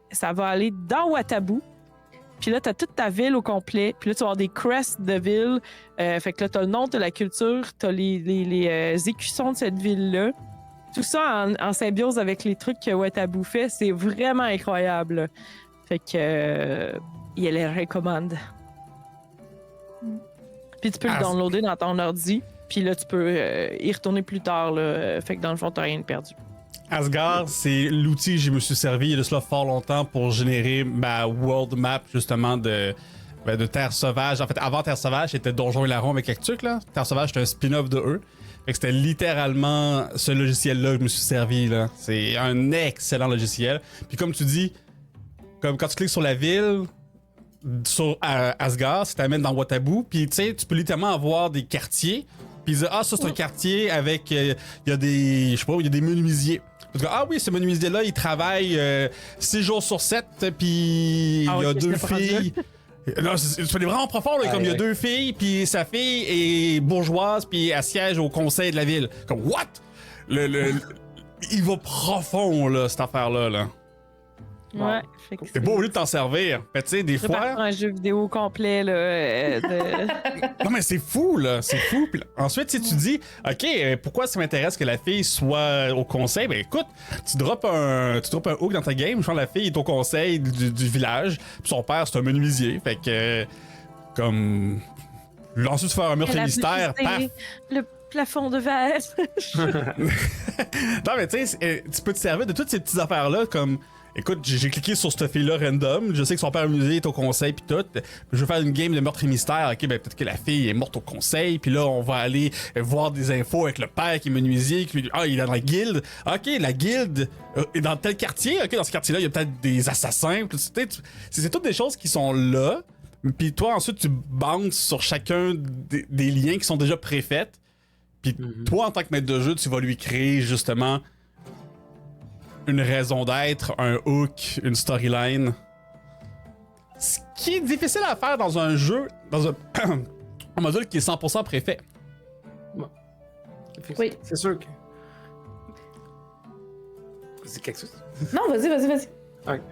dans Watabu. Puis là, t'as toute ta ville au complet. Puis là, tu vas avoir des crests de ville. Fait que là, t'as le nom, t'as la culture, t'as les écussons de cette ville-là. Tout ça en symbiose avec les trucs que Watabu fait, c'est vraiment incroyable. Fait que il les recommande. Puis tu peux le downloader dans ton ordi. Puis là, tu peux y retourner plus tard. Là. Fait que dans le fond, t'as rien de perdu. Asgard, c'est l'outil que je me suis servi il y a de cela fort longtemps pour générer ma world map justement de Terre Sauvage. En fait, avant Terre Sauvage, c'était Donjons et Larrons avec Actuc, là. Terre Sauvage, c'était un spin-off de eux. Fait que c'était littéralement ce logiciel-là que je me suis servi, là. C'est un excellent logiciel. Puis comme tu dis, comme quand tu cliques sur la ville, sur Asgard, ça t'amène dans Watabu, puis tu sais, tu peux littéralement avoir des quartiers, puis dire, ça c'est un quartier avec, il y a des, je sais pas, il y a des menuisiers. Parce que, oui, ce menuisier-là, il travaille 6 jours sur 7, puis il y a 2 filles. Non, c'est vraiment profond, là, comme il y a 2 filles, puis sa fille est bourgeoise, puis elle siège au conseil de la ville. Comme, what? Il va profond, là, cette affaire-là, là. Ouais. C'est beau au lieu de t'en servir. Mais tu sais, des fois. Un jeu vidéo complet, là. Non, mais c'est fou, là. C'est fou. Puis ensuite, si tu dis, OK, pourquoi ça m'intéresse que la fille soit au conseil? Ben écoute, tu droppes un hook dans ta game. Je pense que la fille est au conseil du village. Puis son père, c'est un menuisier. Fait que, comme. Ensuite, tu fais un meurtre mystère. Paf! Le plafond de verre. Non, mais tu sais, tu peux te servir de toutes ces petites affaires-là, comme. Écoute, j'ai cliqué sur cette fille-là random. Je sais que son père musée est au conseil puis tout. Je veux faire une game de meurtre et mystère. Ok, ben peut-être que la fille est morte au conseil. Puis là, on va aller voir des infos avec le père qui est menuisier. Qui lui dit, il est dans la guilde. Ok, la guilde est dans tel quartier. Ok, dans ce quartier-là, il y a peut-être des assassins. C'est toutes des choses qui sont là. Puis toi, ensuite, tu bandes sur chacun des liens qui sont déjà préfaits. Puis toi, en tant que maître de jeu, tu vas lui créer justement une raison d'être, un hook, une storyline. Ce qui est difficile à faire dans un jeu, dans un module qui est 100% préfet. Oui. C'est sûr que. C'est quelque chose. Non, vas-y. Ouais.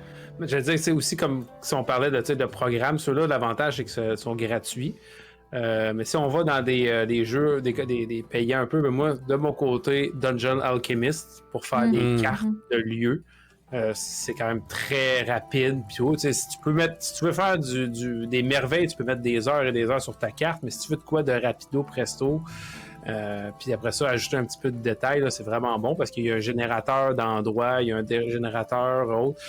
Mais je veux dire, c'est aussi comme si on parlait de programmes, ceux-là, l'avantage, c'est qu'ils sont gratuits. Mais si on va dans des jeux, des payants un peu, ben moi, de mon côté, Dungeon Alchemist, pour faire des cartes de lieux, c'est quand même très rapide. Puis, si tu veux faire des merveilles, tu peux mettre des heures et des heures sur ta carte, mais si tu veux de quoi de rapido, presto, puis après ça, ajouter un petit peu de détails, là, c'est vraiment bon parce qu'il y a un générateur d'endroits, il y a un générateur autre.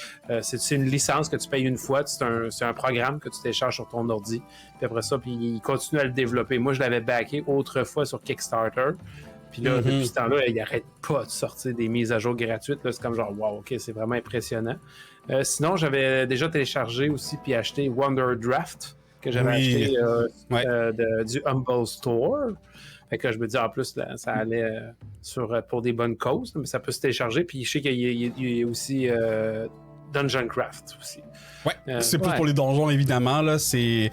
C'est une licence que tu payes une fois, c'est un programme que tu télécharges sur ton ordi. Puis après ça, puis il continue à le développer. Moi, je l'avais backé autrefois sur Kickstarter. Puis là, depuis ce temps-là, il arrête pas de sortir des mises à jour gratuites. Là, c'est comme genre, wow, ok, c'est vraiment impressionnant. Sinon, j'avais déjà téléchargé aussi puis acheté Wonder Draft que j'avais acheté du Humble Store. Fait que je me dis, en plus, là, ça allait pour des bonnes causes, mais ça peut se télécharger. Puis je sais qu'il y a aussi Dungeon Craft aussi. Ouais, c'est plus pour les donjons, évidemment. Là, c'est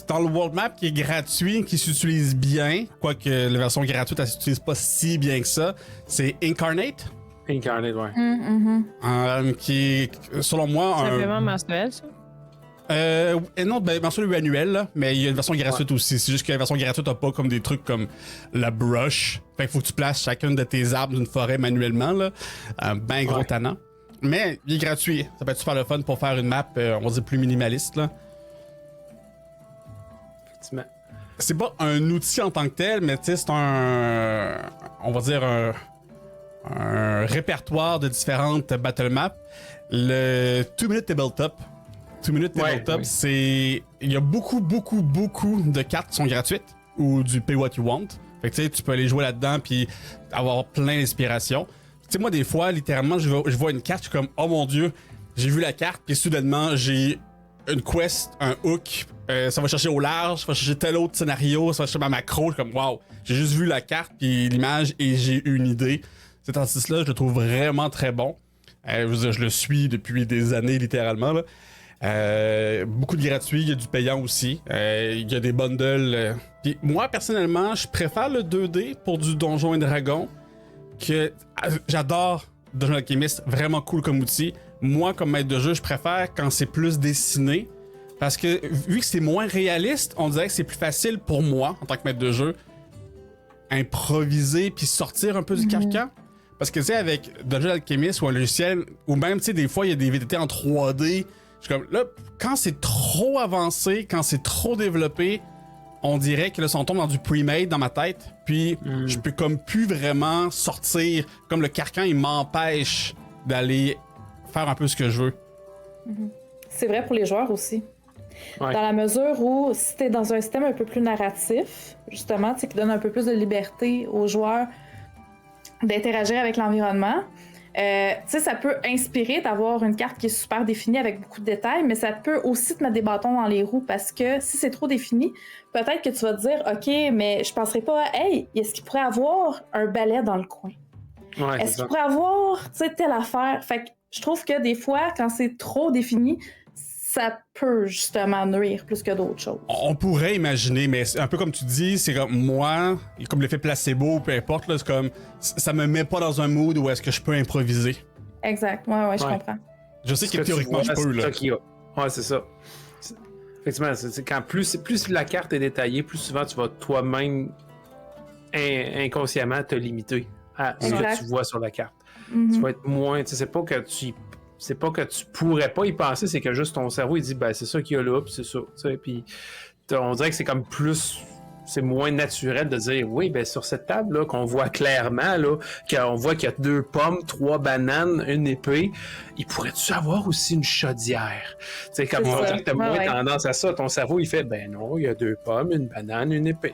dans le world map qui est gratuit, qui s'utilise bien, quoique la version gratuite, elle s'utilise pas si bien que ça. C'est Incarnate. Incarnate, ouais. Qui est, selon moi, C'est vraiment mensuel, ça? Non, mensuel ou annuel, là, mais il y a une version gratuite aussi. C'est juste que la version gratuite n'a pas comme des trucs comme la brush. Fait qu'il faut que tu places chacune de tes arbres d'une forêt manuellement, là. Ben gros tannant. Mais il est gratuit. Ça peut être super le fun pour faire une map, on va dire, plus minimaliste, là. Effectivement. C'est pas un outil en tant que tel, mais tu sais, c'est on va dire un répertoire de différentes battle maps. Le 2 Minute Tabletop. 2 Minute Tabletop, c'est. Il y a beaucoup de cartes qui sont gratuites ou du Pay What You Want. Fait que tu sais, tu peux aller jouer là-dedans puis avoir plein d'inspiration. Tu sais, moi, des fois, littéralement, je vois une carte, je suis comme, oh mon dieu, j'ai vu la carte, puis soudainement, j'ai une quest, un hook, ça va chercher au large, ça va chercher tel autre scénario, ça va chercher ma macro, je suis comme, wow, j'ai juste vu la carte, puis l'image, et j'ai une idée. Cet artiste-là, je le trouve vraiment très bon. Je veux dire, je le suis depuis des années, littéralement, là. Beaucoup de gratuits, il y a du payant aussi. Il y a des bundles. Puis moi, personnellement, je préfère le 2D pour du Donjon et Dragon. J'adore Dungeon Alchemist, vraiment cool comme outil. Moi, comme maître de jeu, je préfère quand c'est plus dessiné. Parce que vu que c'est moins réaliste, on dirait que c'est plus facile pour moi, en tant que maître de jeu, improviser puis sortir un peu du carcan. Parce que tu sais, avec Dungeon Alchemist ou un logiciel, ou même, tu sais, des fois, il y a des VTT en 3D. Je suis comme, là, quand c'est trop avancé, quand c'est trop développé, on dirait que là, on tombe dans du pre-made dans ma tête. Puis, je peux comme plus vraiment sortir. Comme le carcan, il m'empêche d'aller faire un peu ce que je veux. C'est vrai pour les joueurs aussi. Ouais. Dans la mesure où, si t'es dans un système un peu plus narratif, justement, qui donne un peu plus de liberté aux joueurs d'interagir avec l'environnement, ça peut inspirer d'avoir une carte qui est super définie avec beaucoup de détails, mais ça peut aussi te mettre des bâtons dans les roues parce que si c'est trop défini, peut-être que tu vas te dire, OK, mais je penserais pas, hey, est-ce qu'il pourrait avoir un balai dans le coin? Ouais, Est-ce qu'il pourrait avoir, telle affaire? Fait que je trouve que des fois, quand c'est trop défini, ça peut justement nuire plus que d'autres choses. On pourrait imaginer, mais c'est un peu comme tu dis, c'est comme moi, comme l'effet placebo, peu importe, là, c'est comme ça me met pas dans un mood où est-ce que je peux improviser. Exact, ouais, je comprends. Je sais que théoriquement je peux, là. Ouais, c'est ça. Effectivement, c'est quand plus la carte est détaillée, plus souvent tu vas toi-même inconsciemment te limiter à ce que tu vois sur la carte. Tu vas être moins, c'est pas que tu pourrais pas y penser, c'est que juste ton cerveau il dit ben c'est ça qu'il y a là, puis c'est ça, puis on dirait que c'est comme plus, c'est moins naturel de dire oui, ben sur cette table là qu'on voit clairement là, qu'on voit qu'il y a 2 pommes, 3 bananes, une épée, il pourrait-tu avoir aussi une chaudière? Tu sais, comme on dirait que t'as moins tendance à ça, ton cerveau il fait ben non, il y a 2 pommes, une banane, une épée.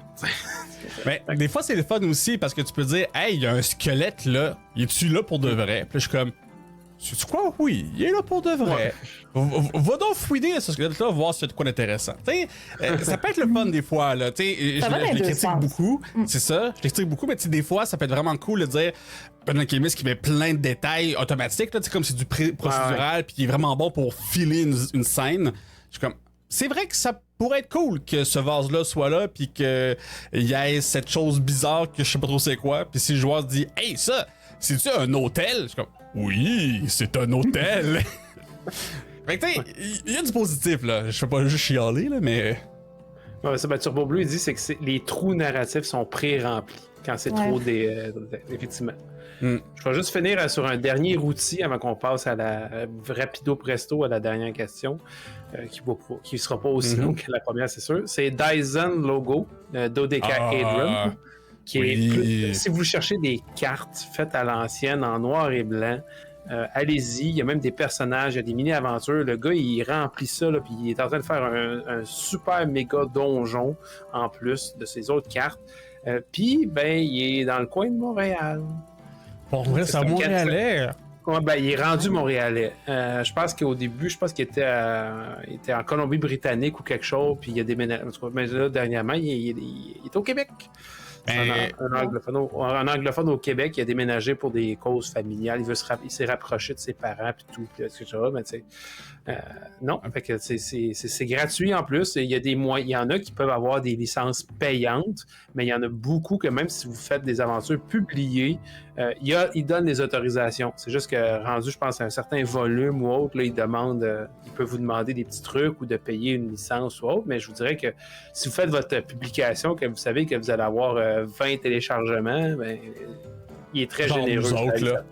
Mais des fois c'est le fun aussi parce que tu peux dire hey, il y a un squelette là, il est-tu là pour de vrai? Puis là, je suis comme C'est quoi? Oui, il est là pour de vrai. Va donc fouiner ce squelette-là, voir s'il y a de quoi d'intéressant. Ça peut être le fun des fois, là. Je les critique beaucoup, c'est ça. Je les critique beaucoup, mais des fois, ça peut être vraiment cool de dire un alchimiste qui met plein de détails automatiques, là, comme c'est du procédural, puis qui est vraiment bon pour filer une scène. Je suis comme, c'est vrai que ça pourrait être cool que ce vase-là soit là, puis qu'il y ait cette chose bizarre que je sais pas trop c'est quoi. Puis si le joueur se dit, hey, ça, c'est-tu un hôtel? Je suis comme, oui, c'est un hôtel. Fait que il y a du positif, là. Je fais pas juste chialer, là, mais. Ouais, ça, Turbo Bleu, il dit c'est que les trous narratifs sont pré-remplis quand c'est trop effectivement. Je vais juste finir sur un dernier outil avant qu'on passe à la rapido presto à la dernière question, qui sera pas aussi long que la première, c'est sûr. C'est Dyson Logo, Dodecahedron, qui est si vous cherchez des cartes faites à l'ancienne en noir et blanc, allez-y, il y a même des personnages, il y a des mini-aventures. Le gars, il remplit ça, là, puis il est en train de faire un super méga donjon en plus de ses autres cartes. Puis, il est dans le coin de Montréal. Pour vrai, c'est à Montréalais. Ouais, il est rendu Montréalais. Je pense qu'au début, qu'il était en Colombie-Britannique ou quelque chose, puis il a déménagé. Mais là, dernièrement, il est au Québec. Un anglophone au Québec, il a déménagé pour des causes familiales. Il s'est rapproché de ses parents, puis tout, etc. Mais tu sais, non, fait que c'est gratuit en plus. Il y en a qui peuvent avoir des licences payantes, mais il y en a beaucoup que même si vous faites des aventures publiées, il donne des autorisations. C'est juste que rendu, je pense, à un certain volume ou autre, là, il peut vous demander des petits trucs ou de payer une licence ou autre, mais je vous dirais que si vous faites votre publication, que vous savez que vous allez avoir 20 téléchargements, il est très généreux. Nous autres, là.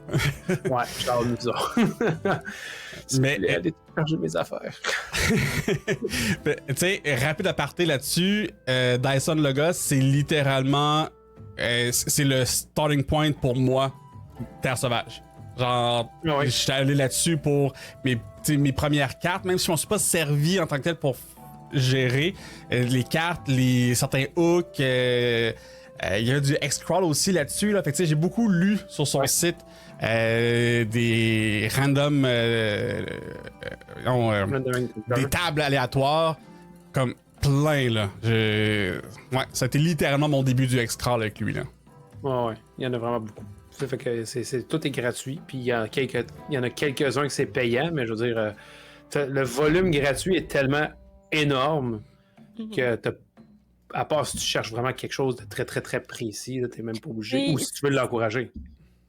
Ouais, genre nous autres. Mais allez télécharger mes affaires. Tu sais, rapide aparté là-dessus, Dyson Logo, c'est littéralement c'est le starting point pour moi, Terre Sauvage. Genre, je suis allé là-dessus pour mes premières cartes, même si je m'en suis pas servi en tant que tel pour gérer les cartes, certains hooks. Il y a du X-Crawl aussi là-dessus. Là. Fait que j'ai beaucoup lu sur son site des random des tables aléatoires comme plein là. Ça a été littéralement mon début du X-Crawl avec lui là. Ouais, il y en a vraiment beaucoup. Ça fait que tout est gratuit. Puis il y en a quelques-uns que c'est payant, mais je veux dire, le volume gratuit est tellement énorme que à part si tu cherches vraiment quelque chose de très, très, très précis, t'es même pas obligé. Ou si tu veux l'encourager.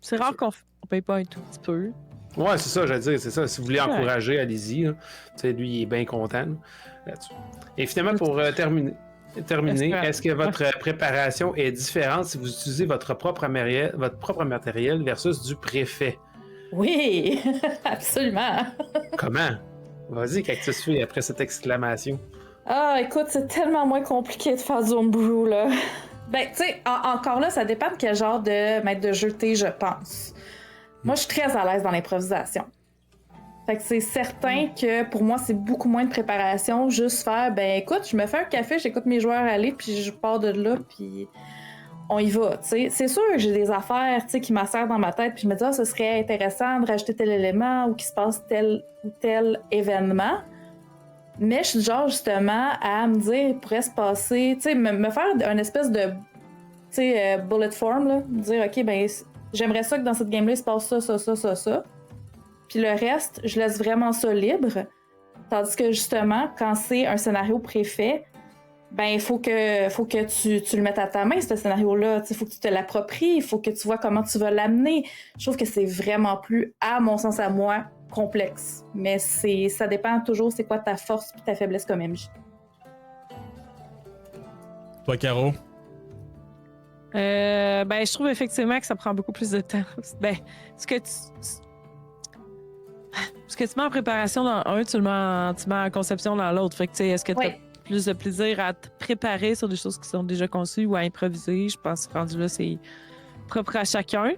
C'est rare qu'on paye pas un tout petit peu. Ouais, c'est ça, j'allais dire, c'est ça. Si vous voulez encourager, allez-y. Lui, il est bien content là-dessus. Et finalement, pour terminer, est-ce que votre préparation est différente si vous utilisez votre propre matériel versus du préfet? Oui, absolument. Comment? Vas-y, Cactus Fille, après cette exclamation. Ah, écoute, c'est tellement moins compliqué de faire du homebrew, là. Tu sais, encore là, ça dépend de quel genre de maître de jeu t'es, je pense. Moi, je suis très à l'aise dans l'improvisation. Fait que c'est certain que pour moi, c'est beaucoup moins de préparation. Juste faire, écoute, je me fais un café, j'écoute mes joueurs aller, puis je pars de là, puis on y va, tu sais. C'est sûr que j'ai des affaires, tu sais, qui m'asserrent dans ma tête, puis je me dis, ce serait intéressant de rajouter tel élément ou qu'il se passe tel ou tel événement. Mais je suis genre, justement, à me dire, il pourrait se passer, tu sais, me faire une espèce de, tu sais, bullet form, là. Me dire, OK, j'aimerais ça que dans cette game-là, il se passe ça. Puis le reste, je laisse vraiment ça libre. Tandis que, justement, quand c'est un scénario préfet, il faut que tu le mettes à ta main, ce scénario-là. Il faut que tu te l'appropries, il faut que tu vois comment tu vas l'amener. Je trouve que c'est vraiment plus, à mon sens, à moi, complexe. Mais ça dépend toujours c'est quoi ta force et ta faiblesse comme MJ. Toi, Caro? Je trouve effectivement que ça prend beaucoup plus de temps. Ce que tu mets en préparation dans un, tu le mets en conception dans l'autre. Fait que, est-ce que tu as plus de plaisir à te préparer sur des choses qui sont déjà conçues ou à improviser? Je pense que rendu là, c'est propre à chacun.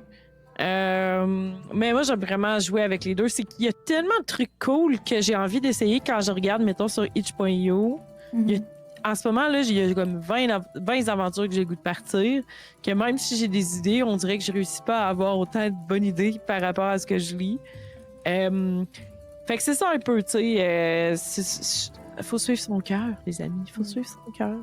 Mais moi, j'aime vraiment jouer avec les deux. C'est qu'il y a tellement de trucs cool que j'ai envie d'essayer quand je regarde, mettons, sur itch.io. En ce moment, là, il y a comme 20 aventures que j'ai le goût de partir, que même si j'ai des idées, on dirait que je réussis pas à avoir autant de bonnes idées par rapport à ce que je lis. Fait que c'est ça un peu, tu sais. Faut suivre son cœur, les amis. Faut suivre son cœur.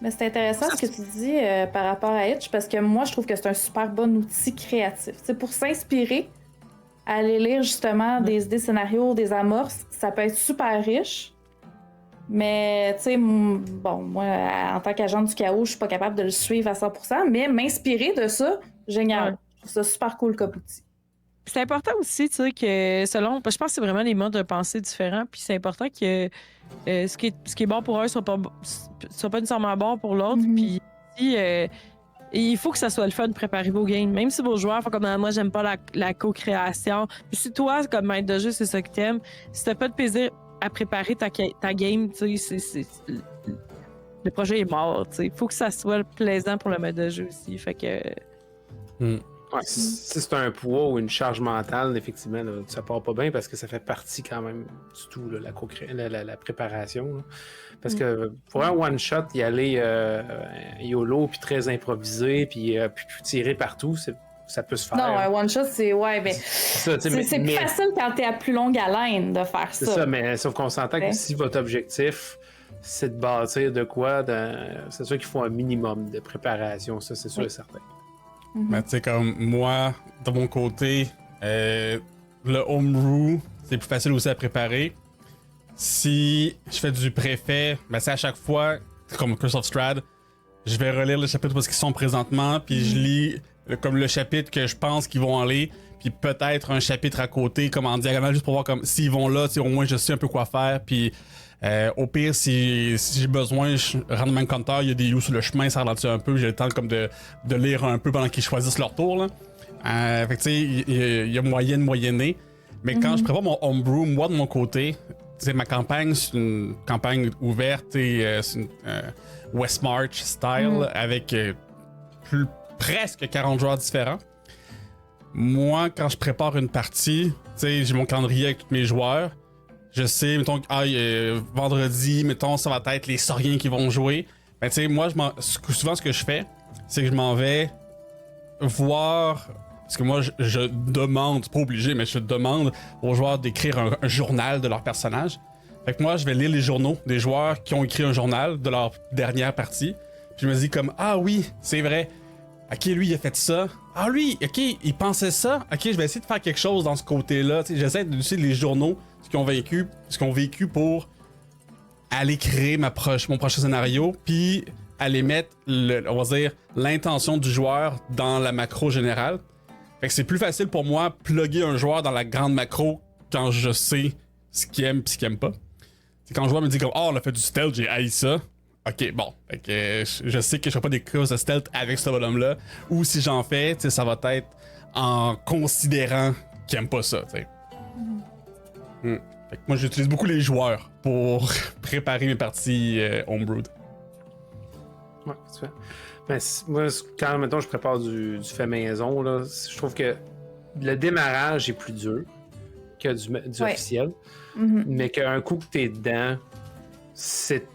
Mais c'est intéressant ce que tu dis par rapport à Itch, parce que moi, je trouve que c'est un super bon outil créatif. T'sais, pour s'inspirer, aller lire justement des idées scénarios, des amorces, ça peut être super riche. Mais, tu sais, bon, moi, en tant qu'agent du chaos, je suis pas capable de le suivre à 100%, mais m'inspirer de ça, génial. Ouais. Je trouve ça super cool comme outil. C'est important aussi, tu sais, que selon. Je pense que c'est vraiment des modes de pensée différents, puis c'est important que ce qui est bon pour un soit pas nécessairement bon pour l'autre. Mhm. Puis il faut que ça soit le fun de préparer vos games. Même si vos joueurs font comme moi, j'aime pas la co-création. Puis si toi, comme maître de jeu, c'est ça que t'aimes, si t'as pas de plaisir à préparer ta game, tu sais, le projet est mort. Tu sais, il faut que ça soit plaisant pour le maître de jeu aussi. Fait que. Ouais, si c'est un poids ou une charge mentale, effectivement, là, ça part pas bien parce que ça fait partie quand même du tout, là, la préparation. Là. Parce que pour un one-shot, y aller YOLO, puis très improvisé, puis tirer partout, ça peut se faire. Non, un one-shot, c'est. Ouais, mais. C'est plus facile quand t'es à plus longue haleine de faire ça. C'est ça, mais sauf qu'on s'entend que si votre objectif, c'est de bâtir de quoi, c'est sûr qu'il faut un minimum de préparation, ça, c'est sûr et certain. Mais tu sais, comme moi, de mon côté, le homebrew, c'est plus facile aussi à préparer. Si je fais du préfet, ben c'est à chaque fois, comme Curse of Strahd, je vais relire le chapitre parce qu'ils sont présentement, puis je lis comme le chapitre que je pense qu'ils vont aller, puis peut-être un chapitre à côté, comme en diagonale, juste pour voir comme s'ils vont là, au moins je sais un peu quoi faire, puis au pire, si j'ai besoin, je rentre dans Counter, il y a des loups sur le chemin, ça ralentit un peu, j'ai le temps comme de lire un peu pendant qu'ils choisissent leur tour. Là. Fait que tu sais, il y a moyen de moyenner. Mais quand je prépare mon homebrew, moi de mon côté, tu sais, ma campagne, c'est une campagne ouverte et c'est une Westmarch style avec presque 40 joueurs différents. Moi, quand je prépare une partie, tu sais, j'ai mon calendrier avec tous mes joueurs. Je sais, mettons, vendredi, mettons, ça va être les Sauriens qui vont jouer. Ben, tu sais, moi, souvent, ce que je fais, c'est que je m'en vais voir. Parce que moi, je demande, c'est pas obligé, mais je demande aux joueurs d'écrire un journal de leur personnage. Fait que moi, je vais lire les journaux des joueurs qui ont écrit un journal de leur dernière partie. Puis je me dis comme, ah oui, c'est vrai. Ok, lui, il a fait ça. Ah, lui, ok, il pensait ça. Ok, je vais essayer de faire quelque chose dans ce côté-là. J'essaie d'utiliser les journaux, ce qu'ils ont vécu pour aller créer mon prochain scénario, puis aller mettre, on va dire, l'intention du joueur dans la macro générale. Fait que c'est plus facile pour moi plugger un joueur dans la grande macro quand je sais ce qu'il aime et ce qu'il aime pas. C'est quand le joueur me dit comme, oh, on a fait du stealth, j'ai haï ça. Ok, bon. Fait que je sais que je ferai pas des courses de stealth avec ce bonhomme-là. Ou si j'en fais, ça va être en considérant qu'il aime pas ça. Fait que moi, j'utilise beaucoup les joueurs pour préparer mes parties homebrewed. Ouais, c'est fait. Ben, moi, quand mettons, je prépare du fait maison, là, je trouve que le démarrage est plus dur que du officiel. Mais qu'un coup que t'es dedans, c'est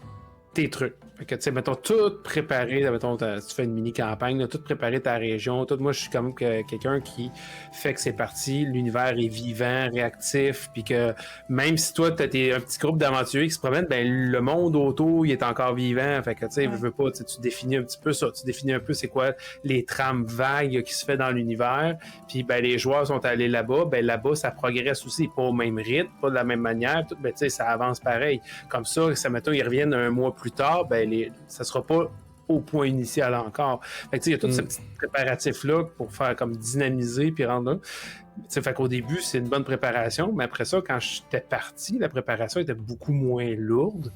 tes trucs. Fait que, tu sais, mettons, tout préparer, mettons, si tu fais une mini-campagne, là, tout préparer ta région, moi, je suis comme quelqu'un qui fait que c'est parti, l'univers est vivant, réactif, puis que même si toi, t'as un petit groupe d'aventuriers qui se promènent, ben, le monde autour, il est encore vivant, fait que, tu sais, veux pas, tu définis un petit peu ça, tu définis un peu c'est quoi les trames vagues qui se fait dans l'univers, puis, ben, les joueurs sont allés là-bas, ben, là-bas, ça progresse aussi, pas au même rythme, pas de la même manière, tout, ben, tu sais, ça avance pareil. Comme ça, mettons, ils reviennent un mois plus tard, ben, ça sera pas au point initial encore. Fait que, il y a tout ce petit préparatif-là pour faire comme dynamiser puis rendre là. Fait qu'au début, c'est une bonne préparation, mais après ça, quand j'étais parti, la préparation était beaucoup moins lourde.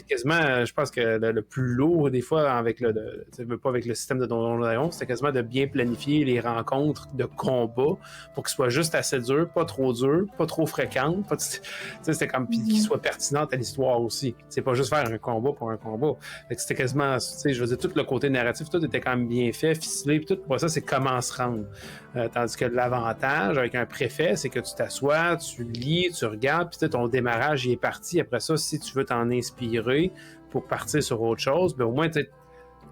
Quasiment, je pense que le plus lourd, des fois, avec pas avec le système de Donjons & Dragons, c'était quasiment de bien planifier les rencontres de combat pour qu'ils soient juste assez durs, pas trop fréquentes. C'était comme qu'ils soient pertinentes à l'histoire aussi. C'est pas juste faire un combat pour un combat. Fait que c'était quasiment, je veux dire, tout le côté narratif, tout était quand même bien fait, ficelé, puis tout. Pour ça, c'est comment se rendre. Tandis que l'avantage avec un préfet, c'est que tu t'assois, tu lis, tu regardes, puis ton démarrage il est parti. Après ça, si tu veux t'en inspirer pour partir sur autre chose, ben au moins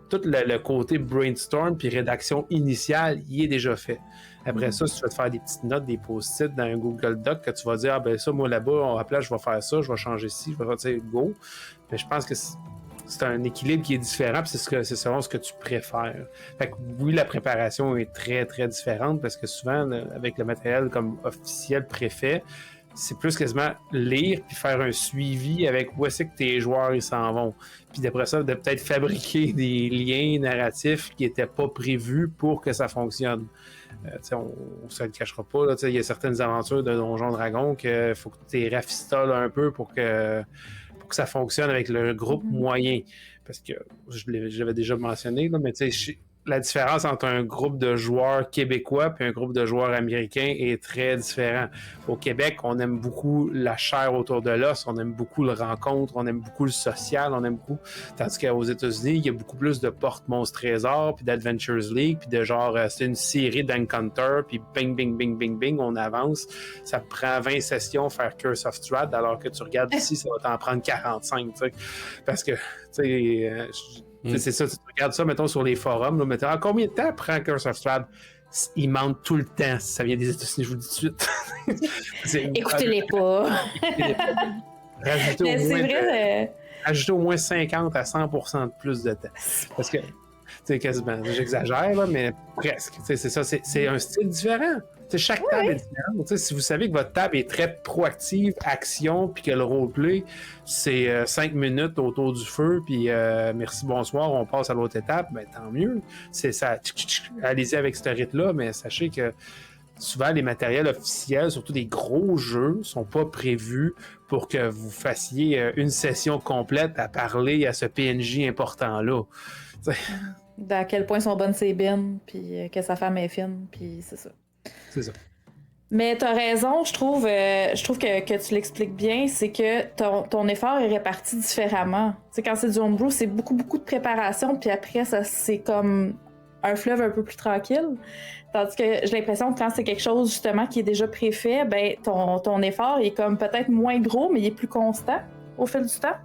tout le côté brainstorm puis rédaction initiale, il est déjà fait. Après ça, si tu vas te faire des petites notes, des post-it dans un Google Doc, que tu vas dire, ah ben ça, moi là-bas, à place, je vais faire ça, je vais changer ci, je vais faire, tu sais, go. Mais je pense que c'est un équilibre qui est différent, puis c'est selon ce que tu préfères. Fait que oui, la préparation est très, très différente, parce que souvent, avec le matériel comme officiel préfet, c'est plus quasiment lire puis faire un suivi avec où est-ce que tes joueurs ils s'en vont. Puis d'après ça, de peut-être fabriquer des liens narratifs qui n'étaient pas prévus pour que ça fonctionne. On ne se le cachera pas. Il y a certaines aventures de Donjons Dragons qu'il faut que tu les rafistoles un peu pour que ça fonctionne avec le groupe moyen. Parce que j'avais déjà mentionné, là, mais la différence entre un groupe de joueurs québécois et un groupe de joueurs américains est très différent. Au Québec, on aime beaucoup la chair autour de l'os, on aime beaucoup le rencontre, on aime beaucoup le social, on aime beaucoup... Tandis qu'aux États-Unis, il y a beaucoup plus de porte-monstres-trésors, puis d'Adventures League, puis de genre, c'est une série d'Encounter, puis bing, bing, bing, bing, bing, on avance. Ça te prend 20 sessions faire Curse of Strahd, alors que tu regardes ici, ça va t'en prendre 45, tu sais. Parce que, tu sais... C'est ça, tu regardes ça, mettons, sur les forums, là, mettons, combien de temps prend Curse of Strahd? Il mentent tout le temps, si ça vient des États-Unis, je vous le dis tout de suite. Écoutez-les pas. Rajoutez au moins 50 à 100% de plus de temps. Parce que, tu sais, quasiment, j'exagère, là, mais presque. C'est ça, c'est un style différent. Chaque table est différente. Si vous savez que votre table est très proactive, action, puis que le roleplay, c'est 5 minutes autour du feu, puis merci, bonsoir, on passe à l'autre étape, ben tant mieux. C'est ça. Allez-y avec ce rythme-là, mais sachez que souvent, les matériels officiels, surtout des gros jeux, sont pas prévus pour que vous fassiez une session complète à parler à ce PNJ important-là. D'à quel point sont bonnes ses bines, puis que sa femme est fine, puis c'est ça. C'est ça. Mais t'as raison, je trouve que tu l'expliques bien, c'est que ton effort est réparti différemment. T'sais, quand c'est du homebrew, c'est beaucoup, beaucoup de préparation, puis après, ça c'est comme un fleuve un peu plus tranquille. Tandis que j'ai l'impression que quand c'est quelque chose justement qui est déjà préfait, ben ton effort est comme peut-être moins gros, mais il est plus constant au fil du temps.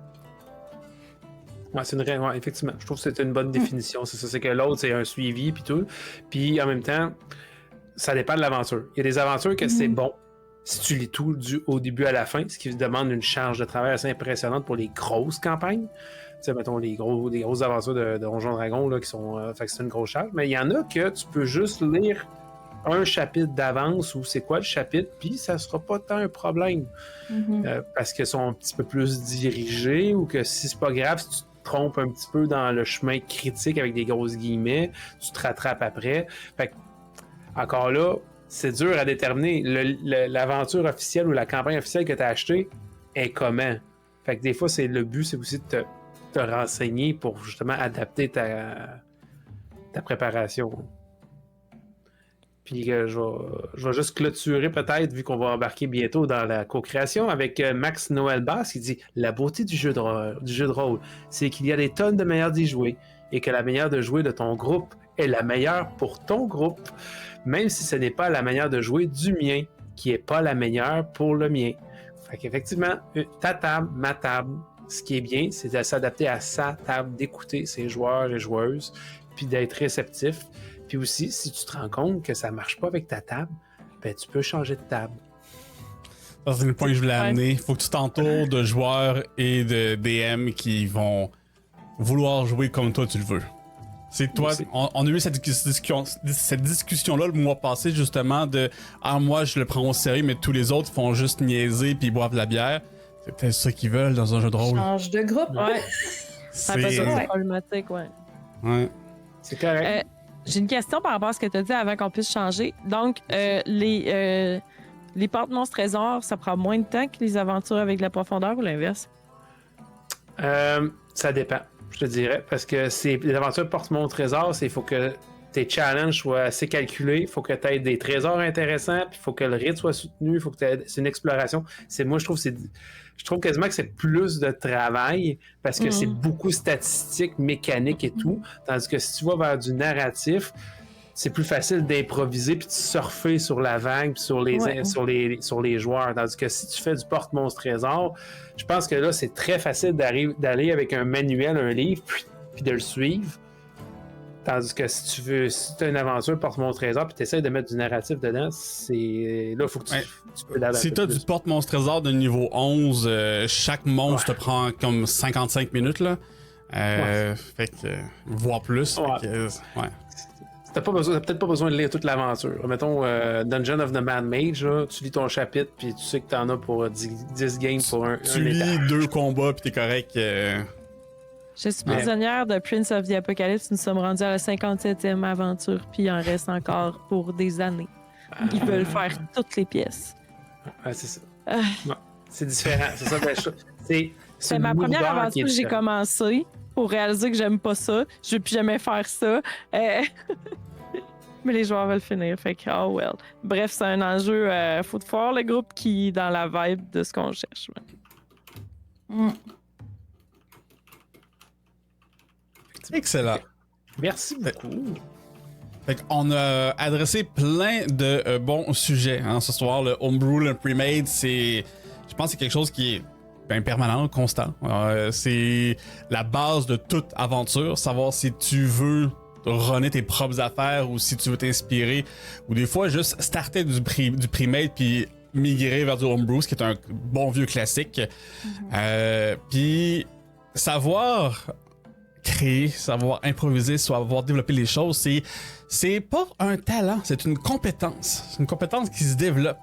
Ouais, c'est une ouais, effectivement. Je trouve que c'est une bonne définition. C'est ça, c'est que l'autre, c'est un suivi, puis tout. Puis en même temps, ça dépend de l'aventure. Il y a des aventures que c'est bon si tu lis tout au début à la fin, ce qui demande une charge de travail assez impressionnante pour les grosses campagnes. Tu sais, mettons, les grosses aventures de Donjons Dragons, là, qui sont... fait que c'est une grosse charge. Mais il y en a que tu peux juste lire un chapitre d'avance ou c'est quoi le chapitre, puis ça sera pas tant un problème. Parce qu'ils sont un petit peu plus dirigés ou que si c'est pas grave, si tu te trompes un petit peu dans le chemin critique avec des grosses guillemets, tu te rattrapes après. Fait que encore là, c'est dur à déterminer. L'aventure officielle ou la campagne officielle que tu as achetée est comment? Fait que des fois, le but, c'est aussi de te renseigner pour justement adapter ta préparation. Puis je vais juste clôturer peut-être, vu qu'on va embarquer bientôt dans la co-création, avec Max Noël Bass qui dit « La beauté du jeu de rôle, c'est qu'il y a des tonnes de manières d'y jouer et que la manière de jouer de ton groupe est la meilleure pour ton groupe. Même si ce n'est pas la manière de jouer du mien, qui n'est pas la meilleure pour le mien. » Fait qu'effectivement, ta table, ma table, ce qui est bien, c'est de s'adapter à sa table, d'écouter ses joueurs et joueuses, puis d'être réceptif. Puis aussi, si tu te rends compte que ça ne marche pas avec ta table, ben tu peux changer de table. Ça, c'est le point que je voulais amener. Il faut que tu t'entoures de joueurs et de DM qui vont vouloir jouer comme toi tu le veux. C'est toi, on a eu cette discussion-là le mois passé, justement, de « Ah, moi, je le prends au sérieux, mais tous les autres font juste niaiser puis boivent de la bière. » C'est peut-être ça qu'ils veulent dans un jeu de rôle. Change de groupe. Ouais. C'est problématique, ouais. Ouais. C'est correct. J'ai une question par rapport à ce que tu as dit avant qu'on puisse changer. Donc, les porte-monstres trésors, ça prend moins de temps que les aventures avec de la profondeur ou l'inverse? Ça dépend, je te dirais. Parce que les aventures porte-monstres trésors, il faut que tes challenges soient assez calculés, il faut que tu aies des trésors intéressants, puis il faut que le rythme soit soutenu, il faut que c'est une exploration. Moi, je trouve quasiment que c'est plus de travail parce que c'est beaucoup statistique, mécanique et tout. Tandis que si tu vas vers du narratif, c'est plus facile d'improviser puis de surfer sur la vague puis sur les joueurs. Tandis que si tu fais du porte-monstre trésor, je pense que là, c'est très facile d'aller avec un manuel, un livre, puis de le suivre. Tandis que si tu as une aventure, porte mon trésor, puis tu essaies de mettre du narratif dedans, c'est. Là, il faut que tu peux d'aller. Si t'as du porte monstre trésor de niveau 11, chaque monstre te prend comme 55 minutes, là. Fait que. Voire plus. Ouais. Fait que, ouais. T'as peut-être pas besoin de lire toute l'aventure. Mettons Dungeon of the Mad Mage, là, tu lis ton chapitre, puis tu sais que t'en as pour 10 games pour un Tu lis étage. 2 combats, puis t'es correct. Je suis prisonnière de Prince of the Apocalypse. Nous sommes rendus à la 57e aventure, puis il en reste encore pour des années. Ils veulent faire toutes les pièces. Ouais, c'est ça. Ah. Ouais, c'est différent. C'est ça. C'est ma première aventure que j'ai commencé pour réaliser que j'aime pas ça. Je veux plus jamais faire ça. Mais les joueurs veulent finir. Fait que, oh well. Bref, c'est un enjeu. Faut voir le groupe qui est dans la vibe de ce qu'on cherche. Excellent. Merci beaucoup. Fait qu'on a adressé plein de bons sujets ce soir. Le homebrew, le pre-made, je pense que c'est quelque chose qui est permanent, constant. C'est la base de toute aventure. Savoir si tu veux runner tes propres affaires ou si tu veux t'inspirer. Ou des fois, juste starter du pre-made puis migrer vers du homebrew, ce qui est un bon vieux classique. Puis savoir créer, savoir improviser, savoir développer les choses, c'est pas un talent, c'est une compétence. C'est une compétence qui se développe.